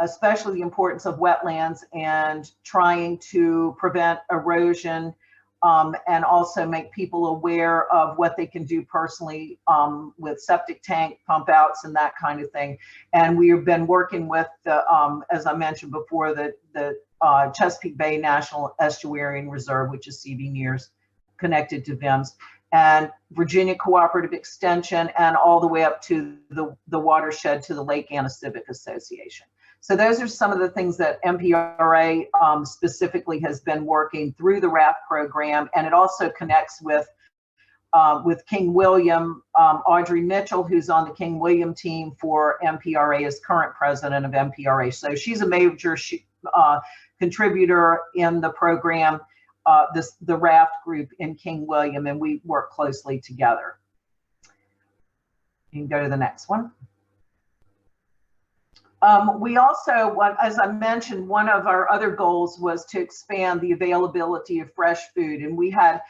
S14: especially the importance of wetlands, and trying to prevent erosion, and also make people aware of what they can do personally with septic tank pump outs and that kind of thing. And we have been working with the, as I mentioned before, the Chesapeake Bay National Estuarine Reserve, which is CB NEARS, connected to VIMS, and Virginia Cooperative Extension, and all the way up to the watershed to the Lake Anna Civic Association. So those are some of the things that MPRA specifically has been working through the RAFT program, and it also connects with King William. Audrey Mitchell, who's on the King William team for MPRA, is current president of MPRA. So she's a major contributor in the program, the RAFT group in King William, and we work closely together. You can go to the next one. We also, as I mentioned, one of our other goals was to expand the availability of fresh food, and we had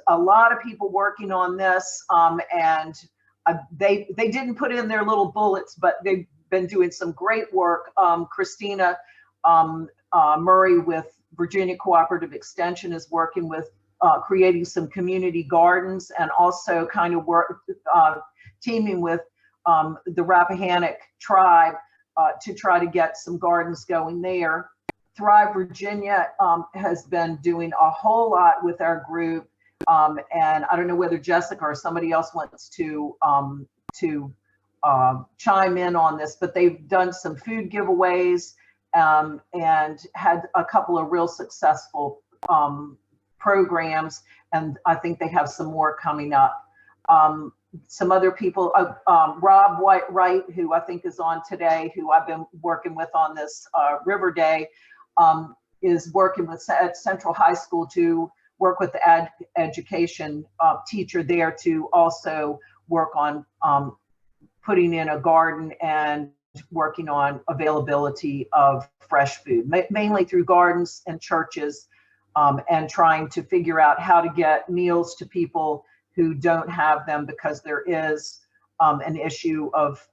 S14: a lot of people working on this, and they didn't put in their little bullets, but they've been doing some great work. Christina Murray with Virginia Cooperative Extension is working with creating some community gardens, and also kind of teaming with the Rappahannock tribe to try to get some gardens going there. Thrive Virginia has been doing a whole lot with our group. And I don't know whether Jessica or somebody else wants to chime in on this, but they've done some food giveaways and had a couple of real successful programs. And I think they have some more coming up. Some other people, Rob White, who I think is on today, who I've been working with on this River Day, is working with at Central High School to work with the education teacher there to also work on putting in a garden and working on availability of fresh food, mainly through gardens and churches, and trying to figure out how to get meals to people who don't have them, because there is an issue of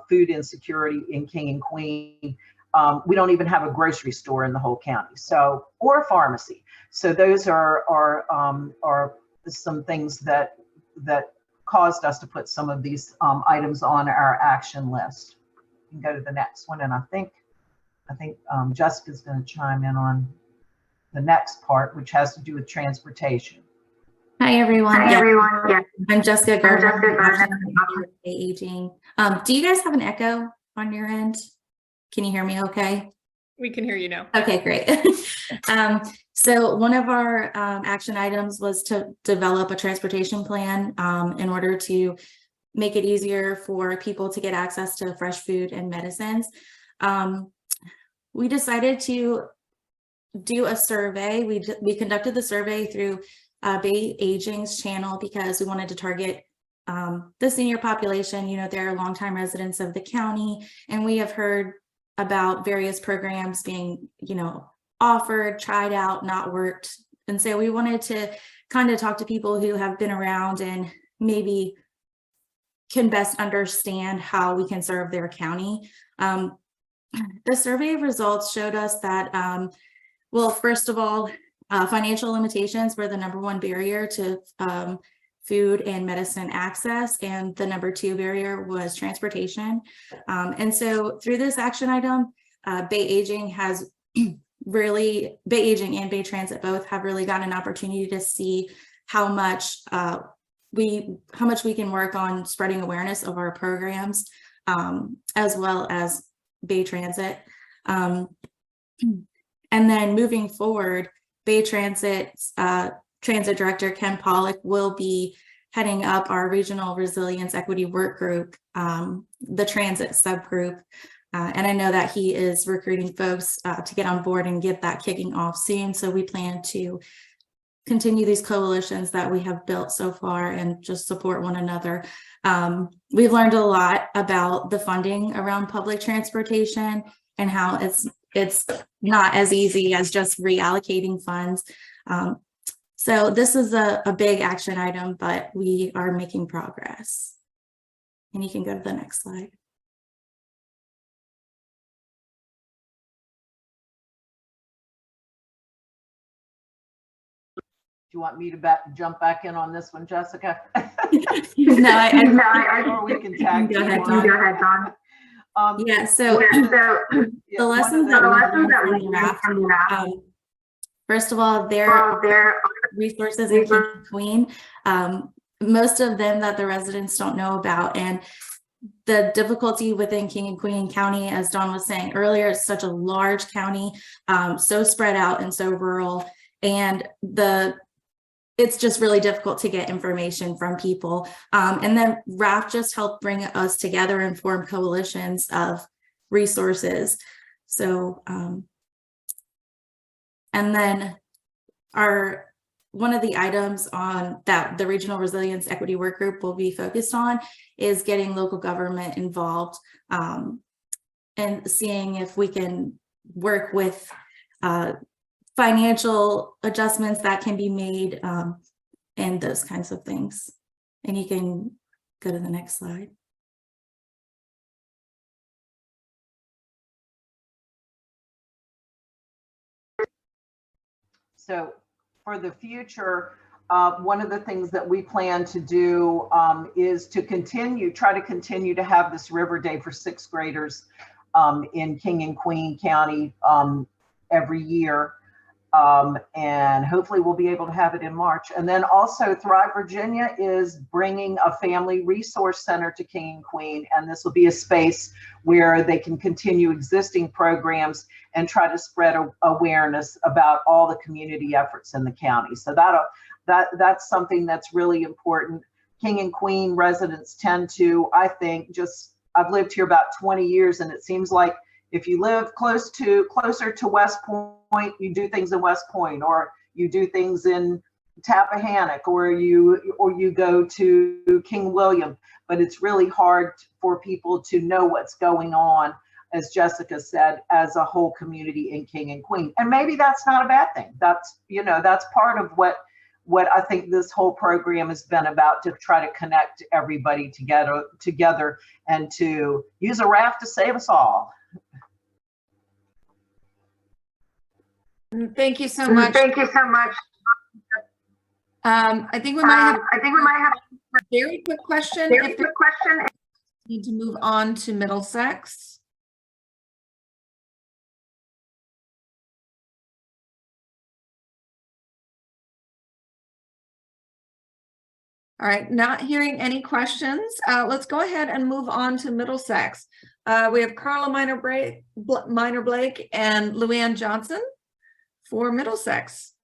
S14: food insecurity in King and Queen. We don't even have a grocery store in the whole county, so, or a pharmacy. So those are some things that caused us to put some of these items on our action list. You can go to the next one, and I think Jessica's going to chime in on the next part, which has to do with transportation.
S15: Hi everyone.
S3: Hi everyone. Yeah.
S15: I'm Jessica Gardner.
S3: Gardner.
S15: Aging. Do you guys have an echo on your end? Can you hear me okay?
S4: We can hear you now.
S15: Okay, great. So one of our action items was to develop a transportation plan in order to make it easier for people to get access to fresh food and medicines. We decided to do a survey. We conducted the survey through Bay Aging's channel because we wanted to target the senior population. You know, they're longtime residents of the county, and we have heard about various programs being, you know, offered, tried out, not worked. And so we wanted to kind of talk to people who have been around and maybe can best understand how we can serve their county. The survey results showed us that, well, first of all, financial limitations were the #1 barrier to food and medicine access, and the #2 barrier was transportation. And so through this action item, Bay Aging has really, Bay Aging and Bay Transit both have really gotten an opportunity to see how much we can work on spreading awareness of our programs, as well as Bay Transit. And then moving forward, Bay Transit's Transit Director Ken Pollock will be heading up our Regional Resilience Equity Work Group, the transit subgroup. And I know that he is recruiting folks to get on board and get that kicking off soon. So we plan to continue these coalitions that we have built so far and just support one another. We've learned a lot about the funding around public transportation and how it's not as easy as just reallocating funds. So this is a big action item, but we are making progress. And you can go to the next slide.
S14: Do you want me to jump back in on this one, Jessica?
S15: No,
S14: or we can tag
S15: go ahead,
S14: team
S15: Dawn.
S14: on it.
S15: Yeah, so the lessons that we learned from the RAFT, first of all, there are resources in King and Queen, most of them that the residents don't know about. And the difficulty within King and Queen County, as Dawn was saying earlier, it's such a large county, so spread out and so rural. And it's just really difficult to get information from people. And then RAFT just helped bring us together and form coalitions of resources. So, and then one of the items on that the Regional Resilience Equity Work Group will be focused on is getting local government involved, and seeing if we can work with financial adjustments that can be made, and those kinds of things. And you can go to the next slide.
S14: So for the future, one of the things that we plan to do is to try to continue to have this River Day for 6th graders in King and Queen County every year. And hopefully we'll be able to have it in March. And then also Thrive Virginia is bringing a family resource center to King and Queen. And this will be a space where they can continue existing programs and try to spread awareness about all the community efforts in the county. So that's something that's really important. King and Queen residents tend to, I think, I've lived here about 20 years, and it seems like if you live closer to West Point, you do things in West Point, or you do things in Tappahannock, or you go to King William. But it's really hard for people to know what's going on, as Jessica said, as a whole community in King and Queen. And maybe that's not a bad thing. That's part of what I think this whole program has been about, to try to connect everybody together and to use a raft to save us all.
S4: Thank you so much.
S14: Thank you so much.
S4: I think we might have a very quick question. Need to move on to Middlesex. All right, not hearing any questions. Let's go ahead and move on to Middlesex. We have Carla Minor-Blake and Luann Johnson for Middlesex.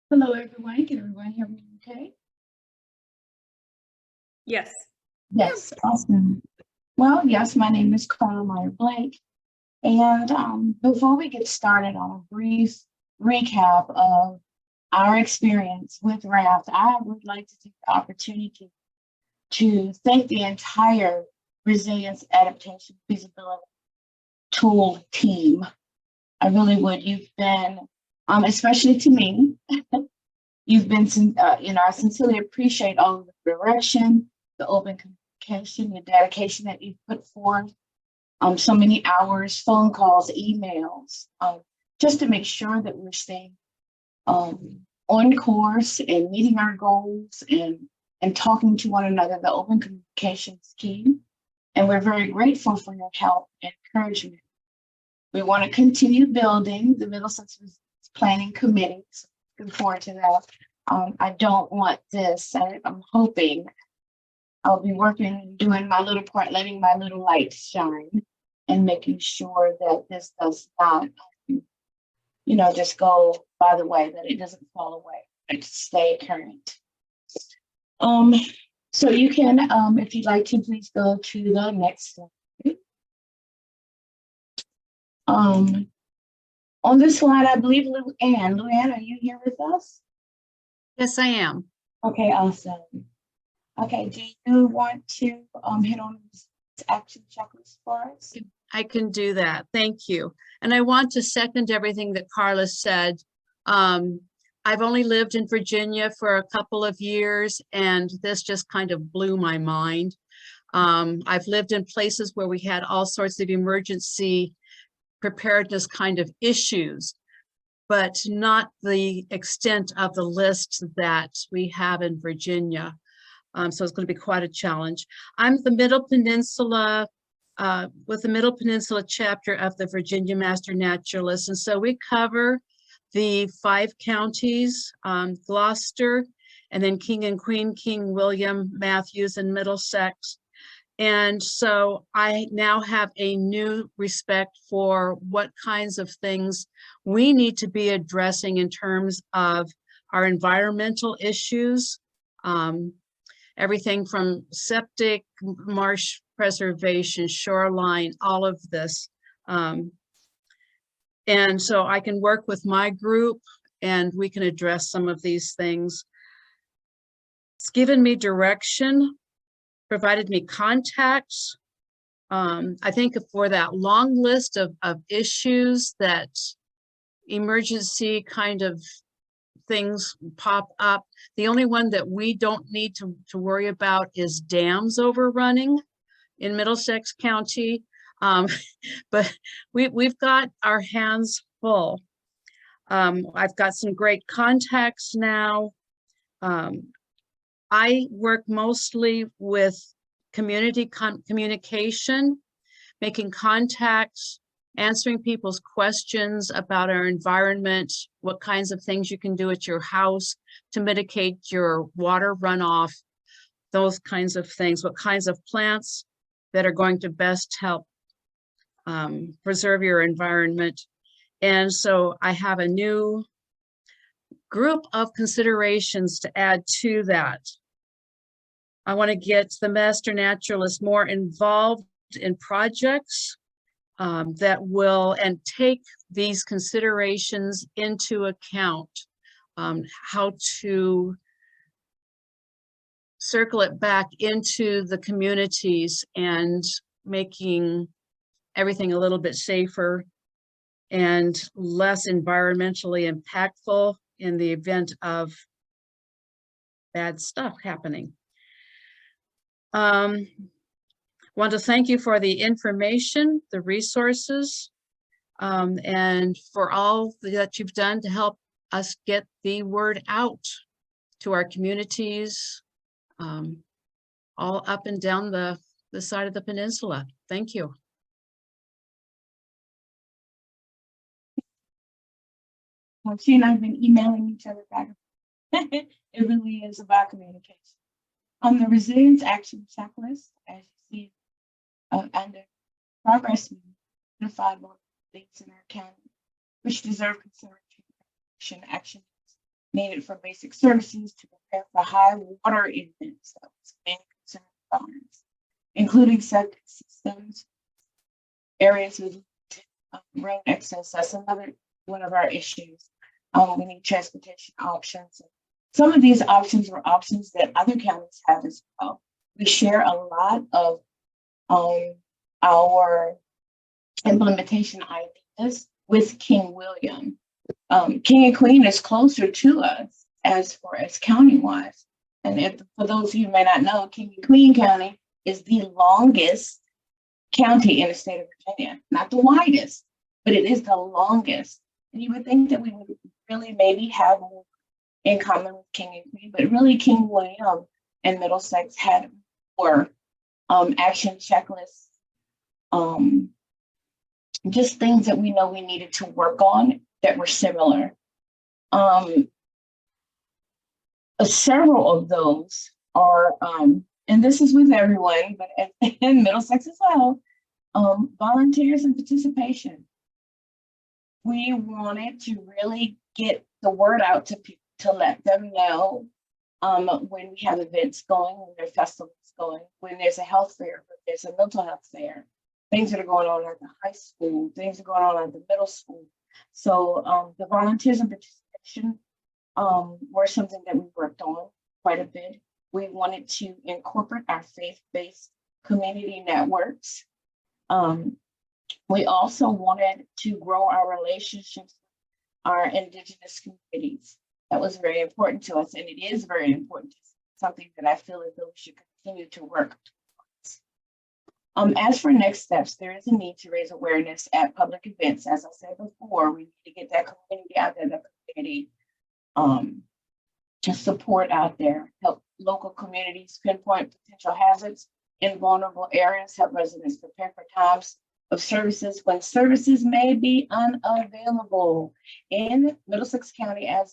S16: Hello, everyone. Can everyone hear me okay?
S4: Yes.
S16: Yes, awesome. Well, yes, my name is Carla Minor-Blake. And before we get started on a brief recap of our experience with RAFT, I would like to take the opportunity to thank the entire Resilience Adaptation Feasibility Tool team. I really would. You've been, especially to me, you've been, I sincerely appreciate all of the direction, the open communication, the dedication that you've put forth, so many hours, phone calls, emails, just to make sure that we're staying on course and meeting our goals and talking to one another. The open communication is key. And we're very grateful for your help and encouragement. We want to continue building the Middlesex Planning Committee. So looking forward to that. I don't want this. I'm hoping I'll be working, doing my little part, letting my little light shine, and making sure that this does not just go by the way, that it doesn't fall away, but stay current. So you can, if you'd like to, please go to the next slide. On this slide, I believe Luann, are you here with us?
S17: Yes, I am.
S16: Okay, awesome. Okay, do you want to hit on this action checklist for us?
S17: I can do that. Thank you. And I want to second everything that Carla said. I've only lived in Virginia for a couple of years, and this just kind of blew my mind. I've lived in places where we had all sorts of emergency preparedness kind of issues, but not the extent of the list that we have in Virginia. So it's going to be quite a challenge. I'm the Middle Peninsula, with the Middle Peninsula chapter of the Virginia Master Naturalists. And so we cover the 5 counties, Gloucester, and then King and Queen, King William, Matthews, and Middlesex. And so I now have a new respect for what kinds of things we need to be addressing in terms of our environmental issues, everything from septic, marsh preservation, shoreline, all of this. And so I can work with my group and we can address some of these things. It's given me direction, provided me contacts. I think for that long list of issues that emergency kind of things pop up, the only one that we don't need to worry about is dams overrunning in Middlesex County. But we've got our hands full. I've got some great contacts now. I work mostly with community communication, making contacts answering people's questions about our environment, what kinds of things you can do at your house to mitigate your water runoff, those kinds of things, what kinds of plants that are going to best help preserve your environment. And so I have a new group of considerations to add to that. I want to get the master naturalist more involved in projects that will and take these considerations into account, how to circle it back into the communities and making everything a little bit safer and less environmentally impactful in the event of bad stuff happening. Want to thank you for the information, the resources, and for all that you've done to help us get the word out to our communities, all up and down the side of the peninsula. Thank you.
S16: She and I have been emailing each other back. It really is about communication. On the resilience action checklist, as you see under progress, we identified more things in our county which deserve consideration. Action needed for basic services to prepare for high water events that was main concern farms, including septic systems, areas with rain excess. That's another one of our issues. We need transportation options. Some of these options were options that other counties have as well. We share a lot of our implementation ideas with King William. King and Queen is closer to us as far as county-wise. And for those of you who may not know, King and Queen County is the longest county in the state of Virginia. Not the widest, but it is the longest. And you would think that we would really maybe have more in common with King and Queen, but really King William and Middlesex had more action checklists, just things that we know we needed to work on that were similar. Several of those are, and this is with everyone, but in Middlesex as well, volunteers and participation. We wanted to really get the word out to people, to let them know when we have events going, when there are festivals going, when there's a health fair, when there's a mental health fair, things that are going on at the high school, things that are going on at the middle school. So the volunteers and participation were something that we worked on quite a bit. We wanted to incorporate our faith-based community networks. We also wanted to grow our relationships with our Indigenous communities. That was very important to us, and it is very important. It's something that I feel as though we should continue to work towards. As for next steps, there is a need to raise awareness at public events. As I said before, we need to get that community out there, the community support out there, help local communities pinpoint potential hazards in vulnerable areas, help residents prepare for times of services when services may be unavailable. In Middlesex County, as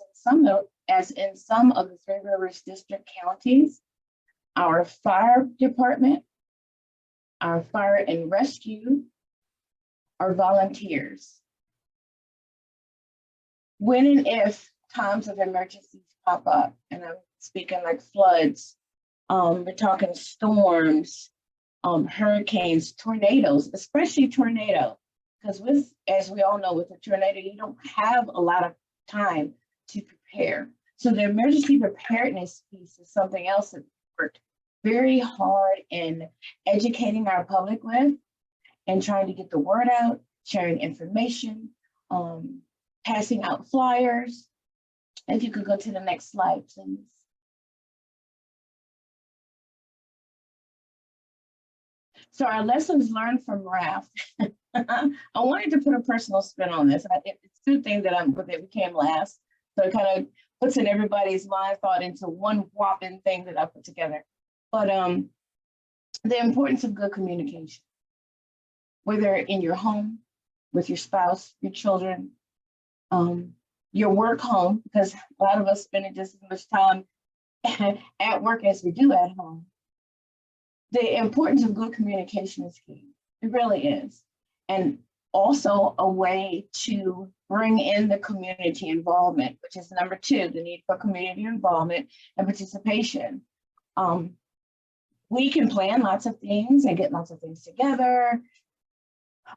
S16: in some of the Three Rivers District counties, our fire department, our fire and rescue are volunteers. When and if times of emergencies pop up, and I'm speaking like floods, we're talking storms, hurricanes, tornadoes, especially tornado, because as we all know, with a tornado, you don't have a lot of time to prepare. So the emergency preparedness piece is something else that we worked very hard in educating our public with and trying to get the word out, sharing information, passing out flyers. If you could go to the next slide, please. So our lessons learned from RAFT. I wanted to put a personal spin on this. It's two things that came last. So it kind of puts in everybody's mind thought into one whopping thing that I put together. But the importance of good communication, whether in your home, with your spouse, your children, your work home, because a lot of us spend just as much time at work as we do at home. The importance of good communication is key. It really is. And also a way to bring in the community involvement, which is number 2, the need for community involvement and participation. We can plan lots of things and get lots of things together,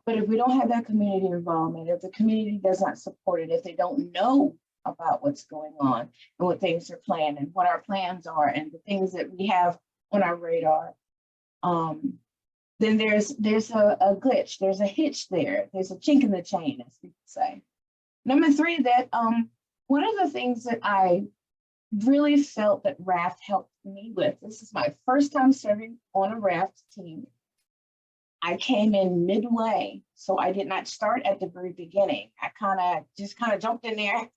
S16: but if we don't have that community involvement, if the community does not support it, if they don't know about what's going on and what things are planned and what our plans are and the things that we have on our radar, then there's a glitch, there's a hitch there, there's a chink in the chain, as people say. Number 3, that one of the things that I really felt that RAFT helped me with, this is my first time serving on a RAFT team. I came in midway, so I did not start at the very beginning. I just jumped in there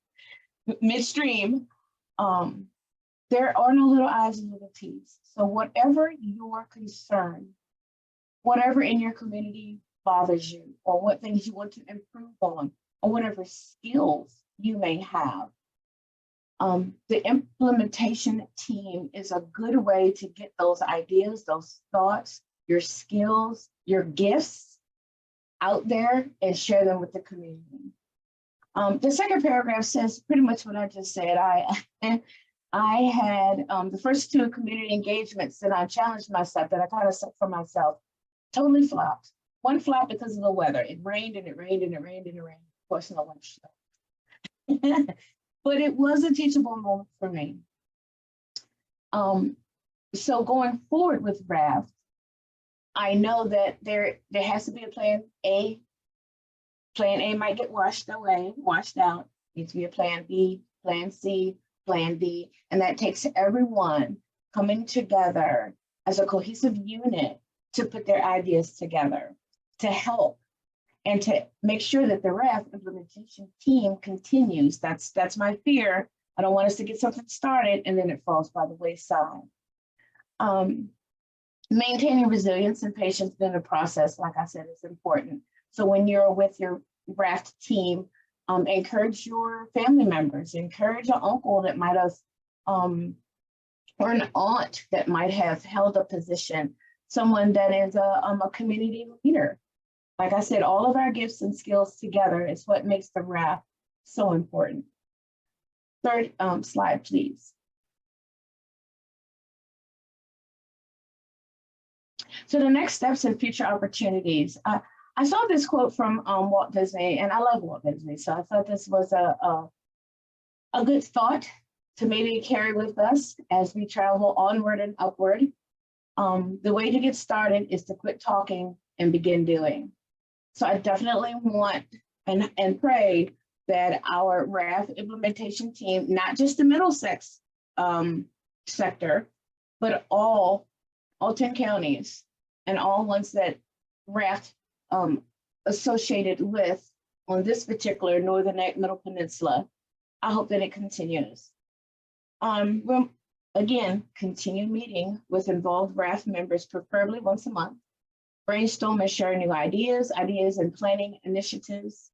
S16: midstream. There are no little I's and little T's. So whatever your concern, whatever in your community bothers you, or what things you want to improve on, or whatever skills you may have, the implementation team is a good way to get those ideas, those thoughts, your skills, your gifts out there and share them with the community. The second paragraph says pretty much what I just said. I had the first 2 community engagements that I challenged myself, that I kind of set for myself, totally flopped. One flopped because of the weather. It rained and it rained and it rained and it rained. Of course, no one showed. But it was a teachable moment for me. So going forward with RAFT, I know that there has to be a plan A. Plan A might get washed out. Needs to be a plan B, plan C, plan D. And that takes everyone coming together as a cohesive unit to put their ideas together, to help and to make sure that the RAFT implementation team continues. That's my fear. I don't want us to get something started and then it falls by the wayside. Maintaining resilience and patience in the process, like I said, is important. So when you're with your RAFT team, encourage your family members, encourage your uncle that might have, or an aunt that might have held a position, someone that is a community leader. Like I said, all of our gifts and skills together is what makes the RAFT so important. Third slide, please. So the next steps and future opportunities. I saw this quote from Walt Disney, and I love Walt Disney, so I thought this was a good thought to maybe carry with us as we travel onward and upward. The way to get started is to quit talking and begin doing. So I definitely want and pray that our RAFT implementation team, not just the Middlesex sector, but all 10 counties and all ones that RAFT associated with on this particular Northern Neck Middle Peninsula. I hope that it continues. We'll, again, continue meeting with involved RAFT members, preferably once a month. Brainstorm and share new ideas and planning initiatives.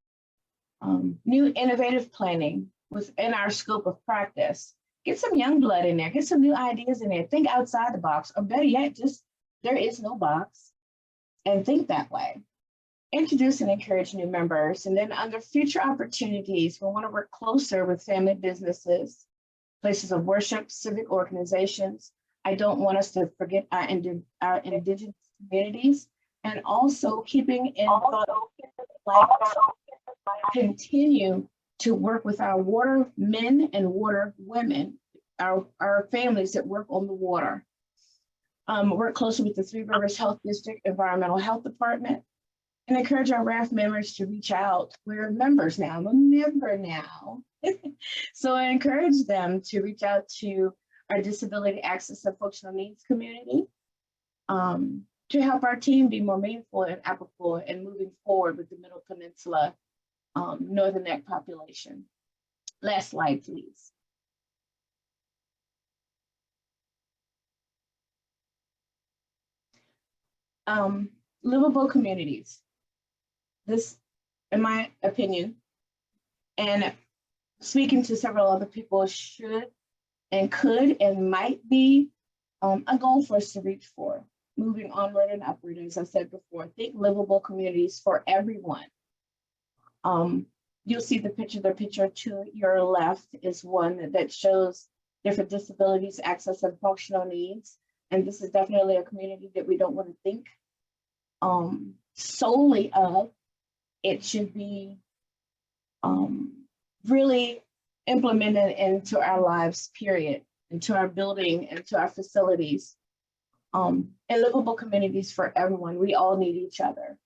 S16: New innovative planning within our scope of practice. Get some young blood in there, get some new ideas in there, think outside the box, or better yet, just there is no box, and think that way. Introduce and encourage new members, and then under future opportunities, we want to work closer with family businesses, places of worship, civic organizations. I don't want us to forget our indigenous communities, and also keeping in thought, like continue to work with our water men and water women, our families that work on the water. Work closely with the Three Rivers Health District Environmental Health Department, and encourage our RAFT members to reach out. We're members now, I'm a member now. So I encourage them to reach out to our Disability Access and Functional Needs community to help our team be more meaningful and applicable and moving forward with the Middle Peninsula Northern Neck population. Last slide, please. Livable communities. This in my opinion, and speaking to several other people, should and could and might be a goal for us to reach for. Moving onward and upward, as I said before, think livable communities for everyone. You'll see the picture to your left is one that shows different disabilities, access, and functional needs. And this is definitely a community that we don't want to think solely of. It should be really implemented into our lives, period, into our building, into our facilities, and livable communities for everyone. We all need each other.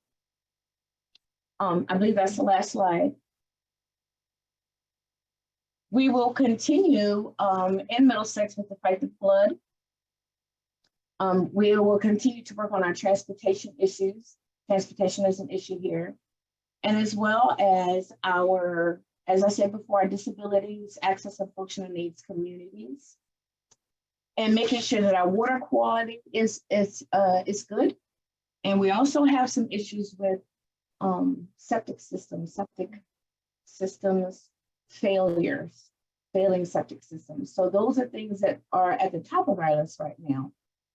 S16: I believe that's the last slide. We will continue in Middlesex with the Fight the Flood. We will continue to work on our transportation issues. Transportation is an issue here. And as well as our, as I said before, our disabilities, access and functional needs communities. And making sure that our water quality is good. And we also have some issues with septic systems failures, failing septic systems. So those are things that are at the top of our list right now.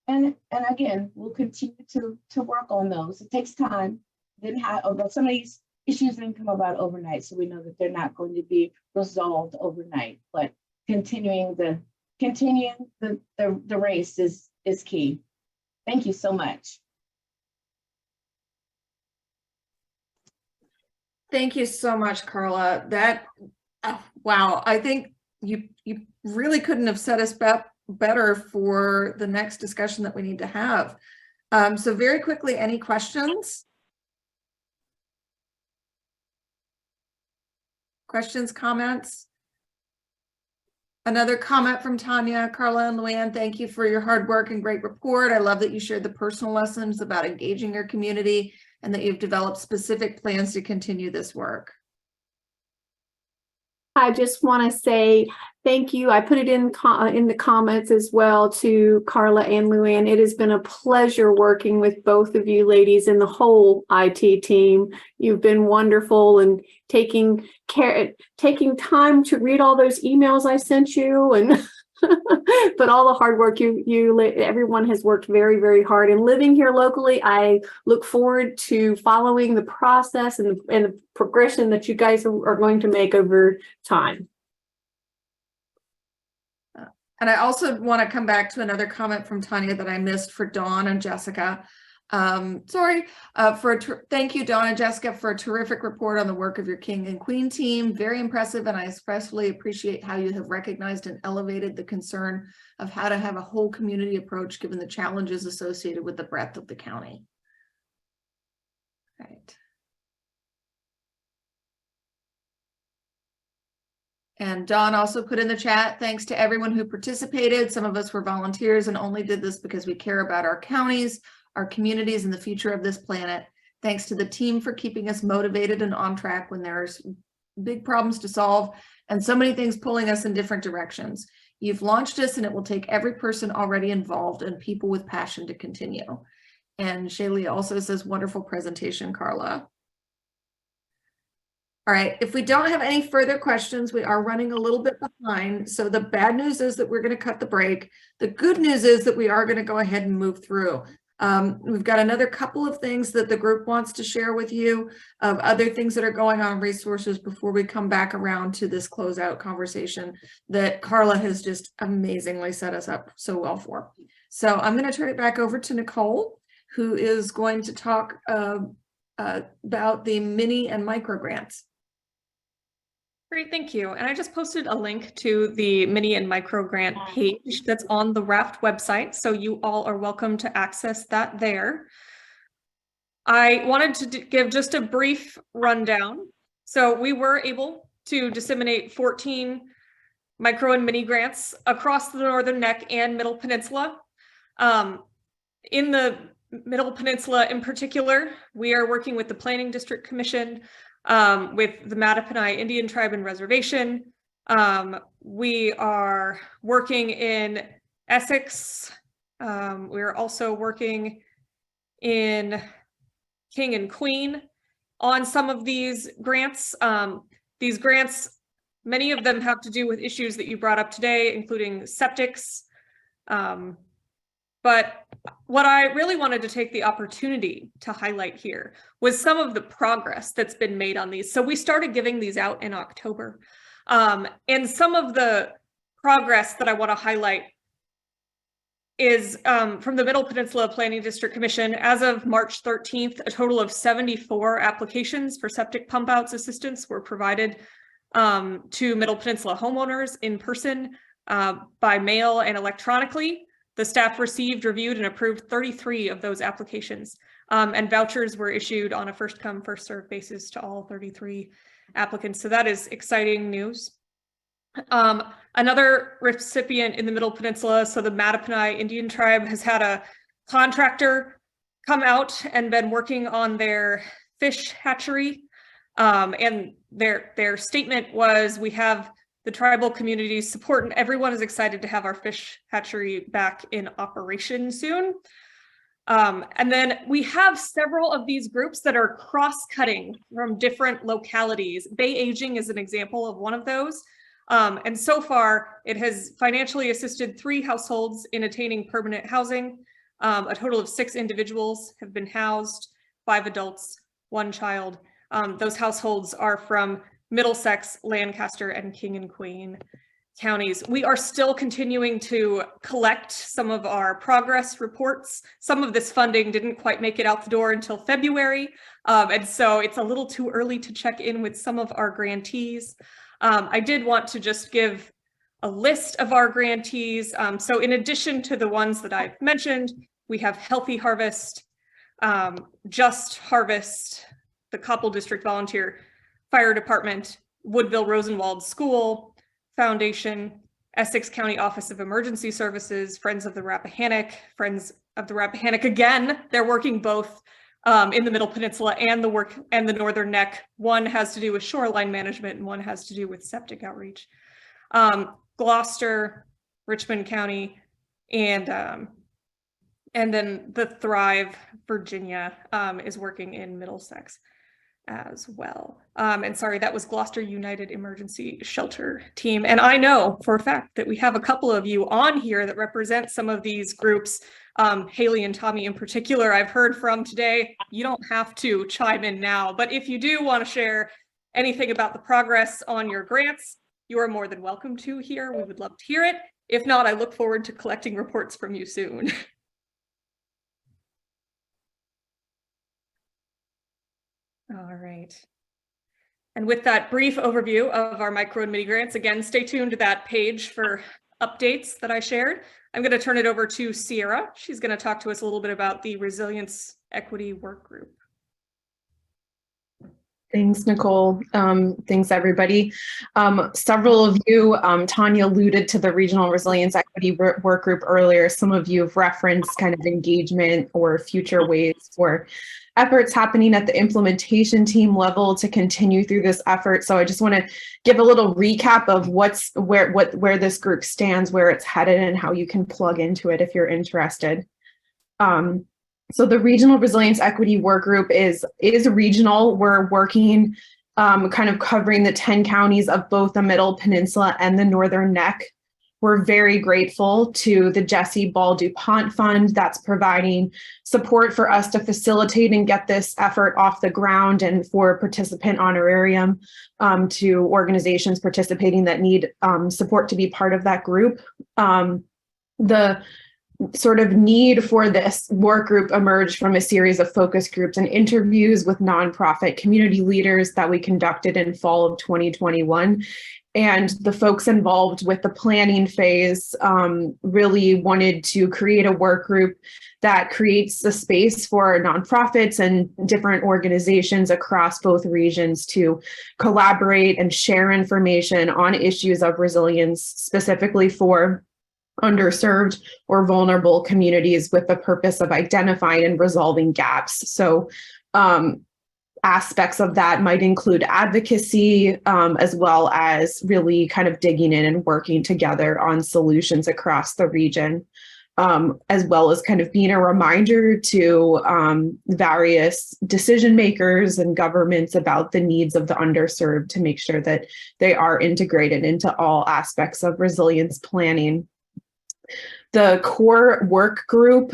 S16: And again, we'll continue to work on those. It takes time. Some of these issues didn't come about overnight, so we know that they're not going to be resolved overnight. But continuing the race is key. Thank you so much.
S8: Thank you so much, Carla. Wow, I think you really couldn't have set us better for the next discussion that we need to have. So very quickly, any questions? Questions, comments? Another comment from Tanya, Carla, and Luann. Thank you for your hard work and great report. I love that you shared the personal lessons about engaging your community and that you've developed specific plans to continue this work.
S18: I just want to say thank you. I put it in the comments as well to Carla and Luann. It has been a pleasure working with both of you ladies and the whole IT team. You've been wonderful and taking time to read all those emails I sent you, and but all the hard work everyone has worked very, very hard. And living here locally, I look forward to following the process and the progression that you guys are going to make over time.
S8: And I also want to come back to another comment from Tanya that I missed for Dawn and Jessica. Thank you, Dawn and Jessica, for a terrific report on the work of your King and Queen team. Very impressive, and I especially appreciate how you have recognized and elevated the concern of how to have a whole community approach given the challenges associated with the breadth of the county. Right. And Dawn also put in the chat, thanks to everyone who participated. Some of us were volunteers and only did this because we care about our counties, our communities, and the future of this planet. Thanks to the team for keeping us motivated and on track when there's big problems to solve and so many things pulling us in different directions. You've launched us, and it will take every person already involved and people with passion to continue. And Shaylee also says, wonderful presentation, Carla. All right, if we don't have any further questions, we are running a little bit behind. So the bad news is that we're going to cut the break. The good news is that we are going to go ahead and move through. We've got another couple of things that the group wants to share with you of other things that are going on, resources, before we come back around to this closeout conversation that Carla has just amazingly set us up so well for. So I'm going to turn it back over to Nicole, who is going to talk about the mini and micro grants.
S4: Great, thank you. And I just posted a link to the mini and micro grant page that's on the RAFT website, so you all are welcome to access that there. I wanted to give just a brief rundown. So we were able to disseminate 14 micro and mini grants across the Northern Neck and Middle Peninsula. In the Middle Peninsula in particular, we are working with the Planning District Commission, with the Mattaponi Indian Tribe and Reservation. We are working in Essex. We're also working in King and Queen on some of these grants. These grants, many of them have to do with issues that you brought up today, including septics. But what I really wanted to take the opportunity to highlight here was some of the progress that's been made on these. So we started giving these out in October. And some of the progress that I want to highlight is from the Middle Peninsula Planning District Commission. As of March 13th, a total of 74 applications for septic pump outs assistance were provided to Middle Peninsula homeowners in person, by mail and electronically. The staff received, reviewed, and approved 33 of those applications, and vouchers were issued on a first come, first served basis to all 33 applicants. So that is exciting news. Another recipient in the Middle Peninsula, so the Mattaponi Indian tribe, has had a contractor come out and been working on their fish hatchery. And their statement was, we have the tribal community's support and everyone is excited to have our fish hatchery back in operation soon. And then we have several of these groups that are cross-cutting from different localities. Bay Aging is an example of one of those. And so far, it has financially assisted 3 households in attaining permanent housing. A total of 6 individuals have been housed, 5 adults, 1 child. Those households are from Middlesex, Lancaster, and King and Queen counties. We are still continuing to collect some of our progress reports. Some of this funding didn't quite make it out the door until February. And so it's a little too early to check in with some of our grantees. I did want to just give a list of our grantees. So in addition to the ones that I've mentioned, we have Healthy Harvest, Just Harvest, the Koppel District Volunteer Fire Department, Woodville Rosenwald School Foundation, Essex County Office of Emergency Services, Friends of the Rappahannock, Friends of the Rappahannock again. They're working both in the Middle Peninsula and the Northern Neck. One has to do with shoreline management and one has to do with septic outreach. Gloucester, Richmond County, and then the Thrive Virginia is working in Middlesex as well. And sorry, that was Gloucester United Emergency Shelter Team. And I know for a fact that we have a couple of you on here that represent some of these groups. Haley and Tommy in particular, I've heard from today. You don't have to chime in now, but if you do want to share anything about the progress on your grants, you are more than welcome to here. We would love to hear it. If not, I look forward to collecting reports from you soon. All right. And with that brief overview of our micro and mini grants, again, stay tuned to that page for updates that I shared. I'm going to turn it over to Sierra. She's going to talk to us a little bit about the Resilience Equity Work Group.
S19: Thanks, Nicole. Thanks, everybody. Several of you, Tanya alluded to the Regional Resilience Equity Work Group earlier. Some of you have referenced kind of engagement or future ways for efforts happening at the implementation team level to continue through this effort. So I just want to give a little recap of where this group stands, where it's headed, and how you can plug into it if you're interested. So the Regional Resilience Equity Work Group is regional. We're working kind of covering the 10 counties of both the Middle Peninsula and the Northern Neck. We're very grateful to the Jesse Ball DuPont Fund that's providing support for us to facilitate and get this effort off the ground, and for participant honorarium to organizations participating that need support to be part of that group. The sort of need for this work group emerged from a series of focus groups and interviews with nonprofit community leaders that we conducted in fall of 2021. And the folks involved with the planning phase really wanted to create a work group that creates a space for nonprofits and different organizations across both regions to collaborate and share information on issues of resilience, specifically for underserved or vulnerable communities, with the purpose of identifying and resolving gaps. So aspects of that might include advocacy, as well as really kind of digging in and working together on solutions across the region. as well as kind of being a reminder to various decision makers and governments about the needs of the underserved to make sure that they are integrated into all aspects of resilience planning. The core work group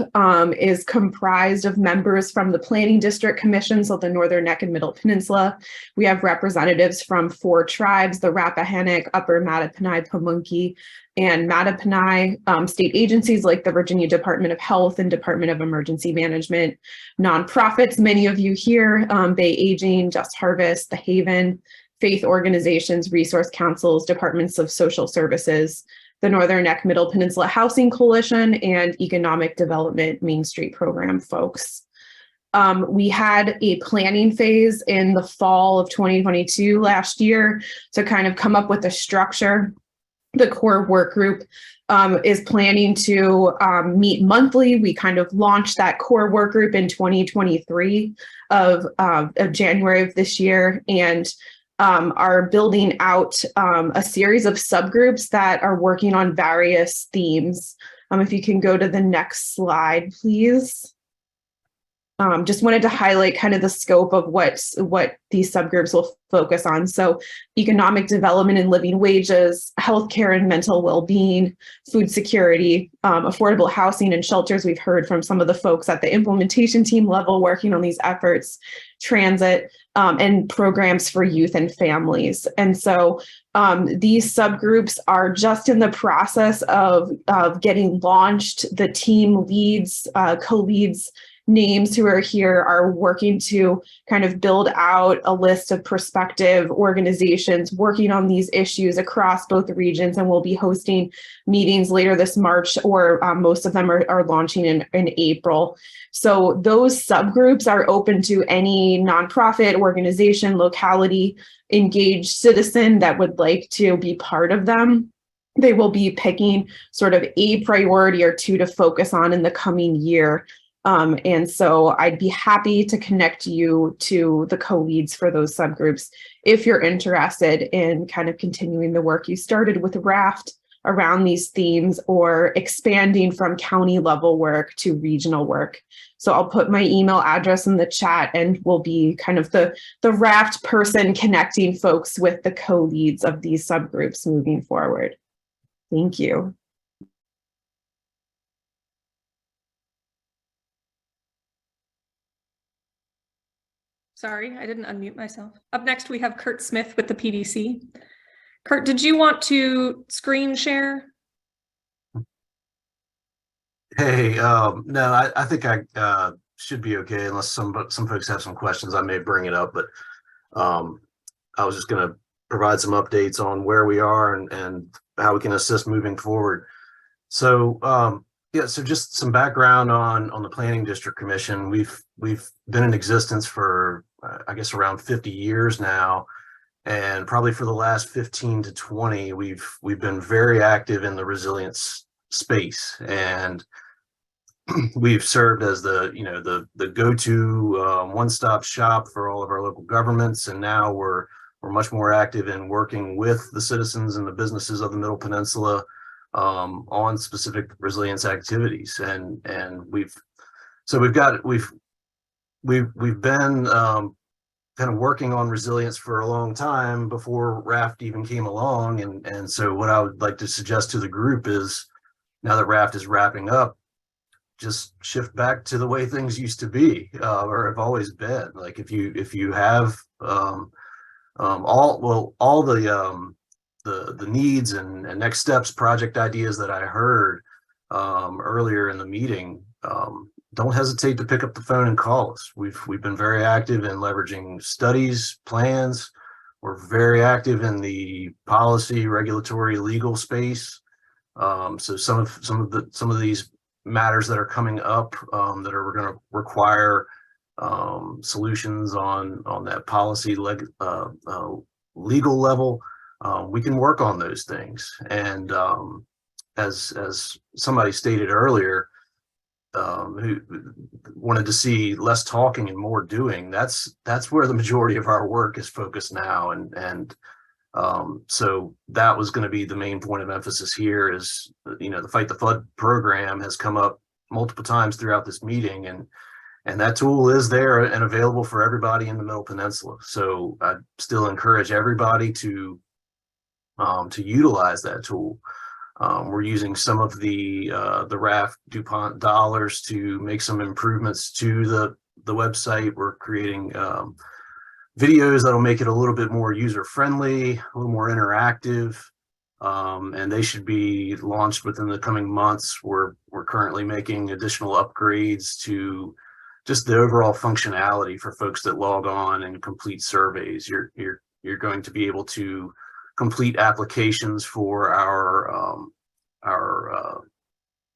S19: is comprised of members from the Planning District Commission, so the Northern Neck and Middle Peninsula. We have representatives from 4 tribes, the Rappahannock, Upper Mattaponi, Pamunkey, and Mattaponi, state agencies like the Virginia Department of Health and Department of Emergency Management, nonprofits, many of you here, Bay Aging, Just Harvest, The Haven, faith organizations, resource councils, departments of social services, the Northern Neck Middle Peninsula Housing Coalition, and Economic Development Main Street Program folks. We had a planning phase in the fall of 2022 last year to kind of come up with a structure. The core work group is planning to meet monthly. We kind of launched that core work group in 2023 of January of this year, and are building out a series of subgroups that are working on various themes. If you can go to the next slide, please. Just wanted to highlight kind of the scope of what these subgroups will focus on. So economic development and living wages, healthcare and mental well-being, food security, affordable housing and shelters. We've heard from some of the folks at the implementation team level working on these efforts, transit, and programs for youth and families. And so these subgroups are just in the process of getting launched. The team leads, co-leads, names who are here are working to kind of build out a list of prospective organizations working on these issues across both regions, and we'll be hosting meetings later this March, or most of them are launching in April. So those subgroups are open to any nonprofit organization, locality, engaged citizen that would like to be part of them. They will be picking sort of a priority or 2 to focus on in the coming year. And so I'd be happy to connect you to the co-leads for those subgroups if you're interested in kind of continuing the work you started with RAFT around these themes, or expanding from county level work to regional work. So I'll put my email address in the chat, and we'll be kind of the RAFT person connecting folks with the co-leads of these subgroups moving forward. Thank you.
S4: Sorry, I didn't unmute myself. Up next, we have Kurt Smith with the PDC. Kurt, did you want to screen share?
S5: Hey, no, I think I should be okay, unless some folks have some questions. I may bring it up, but I was just going to provide some updates on where we are and how we can assist moving forward. So yeah, so just some background on the Planning District Commission. We've been in existence for I guess around 50 years now, and probably for the last 15 to 20, we've been very active in the resilience space, and we've served as the go-to one-stop shop for all of our local governments, and now we're much more active in working with the citizens and the businesses of the Middle Peninsula on specific resilience activities, and we've been kind of working on resilience for a long time before RAFT even came along, and so what I would like to suggest to the group is, now that RAFT is wrapping up, just shift back to the way things used to be, or have always been. Like if you have all the needs and next steps, project ideas that I heard earlier in the meeting, don't hesitate to pick up the phone and call us. We've been very active in leveraging studies, plans. We're very active in the policy, regulatory, legal space. So some of these matters that are coming up that are going to require solutions on that policy legal level, we can work on those things. And as somebody stated earlier, who wanted to see less talking and more doing, that's where the majority of our work is focused now. And So that was going to be the main point of emphasis here is, you know, the Fight the Flood program has come up multiple times throughout this meeting, and that tool is there and available for everybody in the Middle Peninsula. So I still encourage everybody to utilize that tool. We're using some of the RAFT DuPont dollars to make some improvements to the website. We're creating videos that'll make it a little bit more user-friendly, a little more interactive, and they should be launched within the coming months. We're currently making additional upgrades to just the overall functionality for folks that log on and complete surveys. You're going to be able to complete applications for our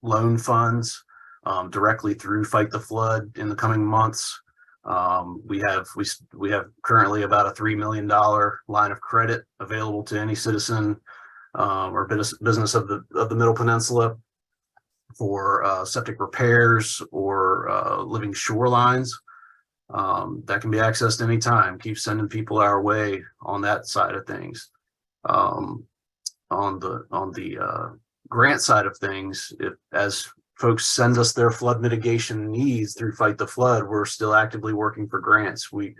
S5: loan funds directly through Fight the Flood in the coming months. We have currently about a $3 million line of credit available to any citizen or business of the Middle Peninsula for septic repairs or living shorelines. That can be accessed anytime. Keep sending people our way on that side of things. On the grant side of things, as folks send us their flood mitigation needs through Fight the Flood, we're still actively working for grants. We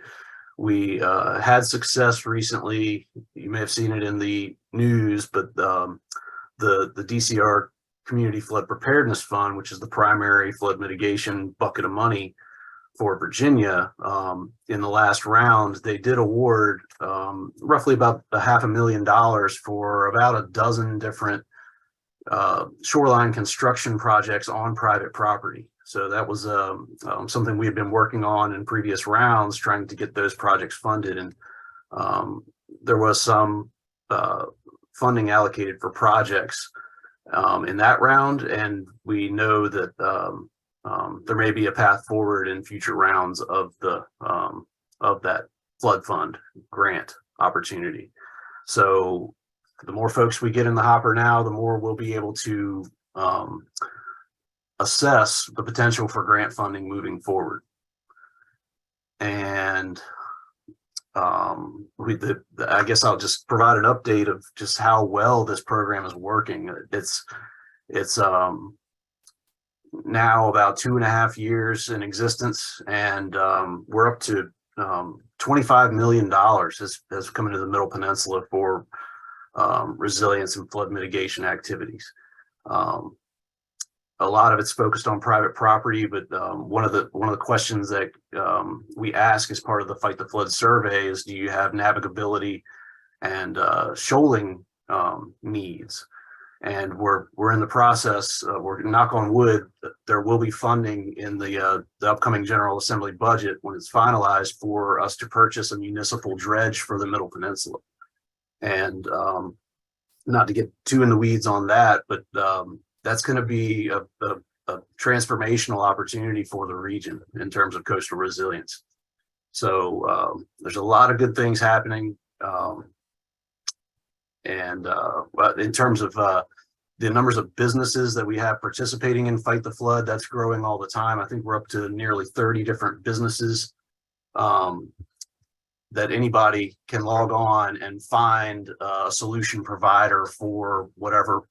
S5: had success recently. You may have seen it in the news, but the DCR Community Flood Preparedness Fund, which is the primary flood mitigation bucket of money for Virginia, in the last round, they did award roughly about $500,000 for about a dozen different shoreline construction projects on private property. So that was something we had been working on in previous rounds, trying to get those projects funded. And there was some funding allocated for projects in that round, and we know that there may be a path forward in future rounds of that flood fund grant opportunity. So the more folks we get in the hopper now, the more we'll be able to assess the potential for grant funding moving forward. And I guess I'll just provide an update of just how well this program is working. It's now about 2.5 years in existence, and we're up to $25 million has come into the Middle Peninsula for resilience and flood mitigation activities. A lot of it's focused on private property, but one of the questions that we ask as part of the Fight the Flood survey is, do you have navigability and shoaling needs? And we're in the process. We're, knock on wood, there will be funding in the upcoming General Assembly budget when it's finalized for us to purchase a municipal dredge for the Middle Peninsula. And not to get too in the weeds on that, but that's going to be a transformational opportunity for the region in terms of coastal resilience. So there's a lot of good things happening. But in terms of the numbers of businesses that we have participating in Fight the Flood, that's growing all the time. I think we're up to nearly 30 different businesses that anybody can log on and find a solution provider for whatever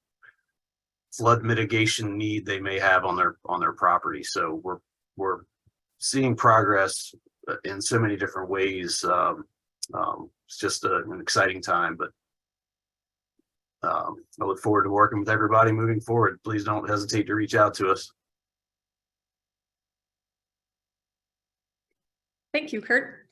S5: flood mitigation need they may have on their property. So we're seeing progress in so many different ways. It's just an exciting time, but I look forward to working with everybody moving forward. Please don't hesitate to reach out to us.
S4: Thank you, Kurt.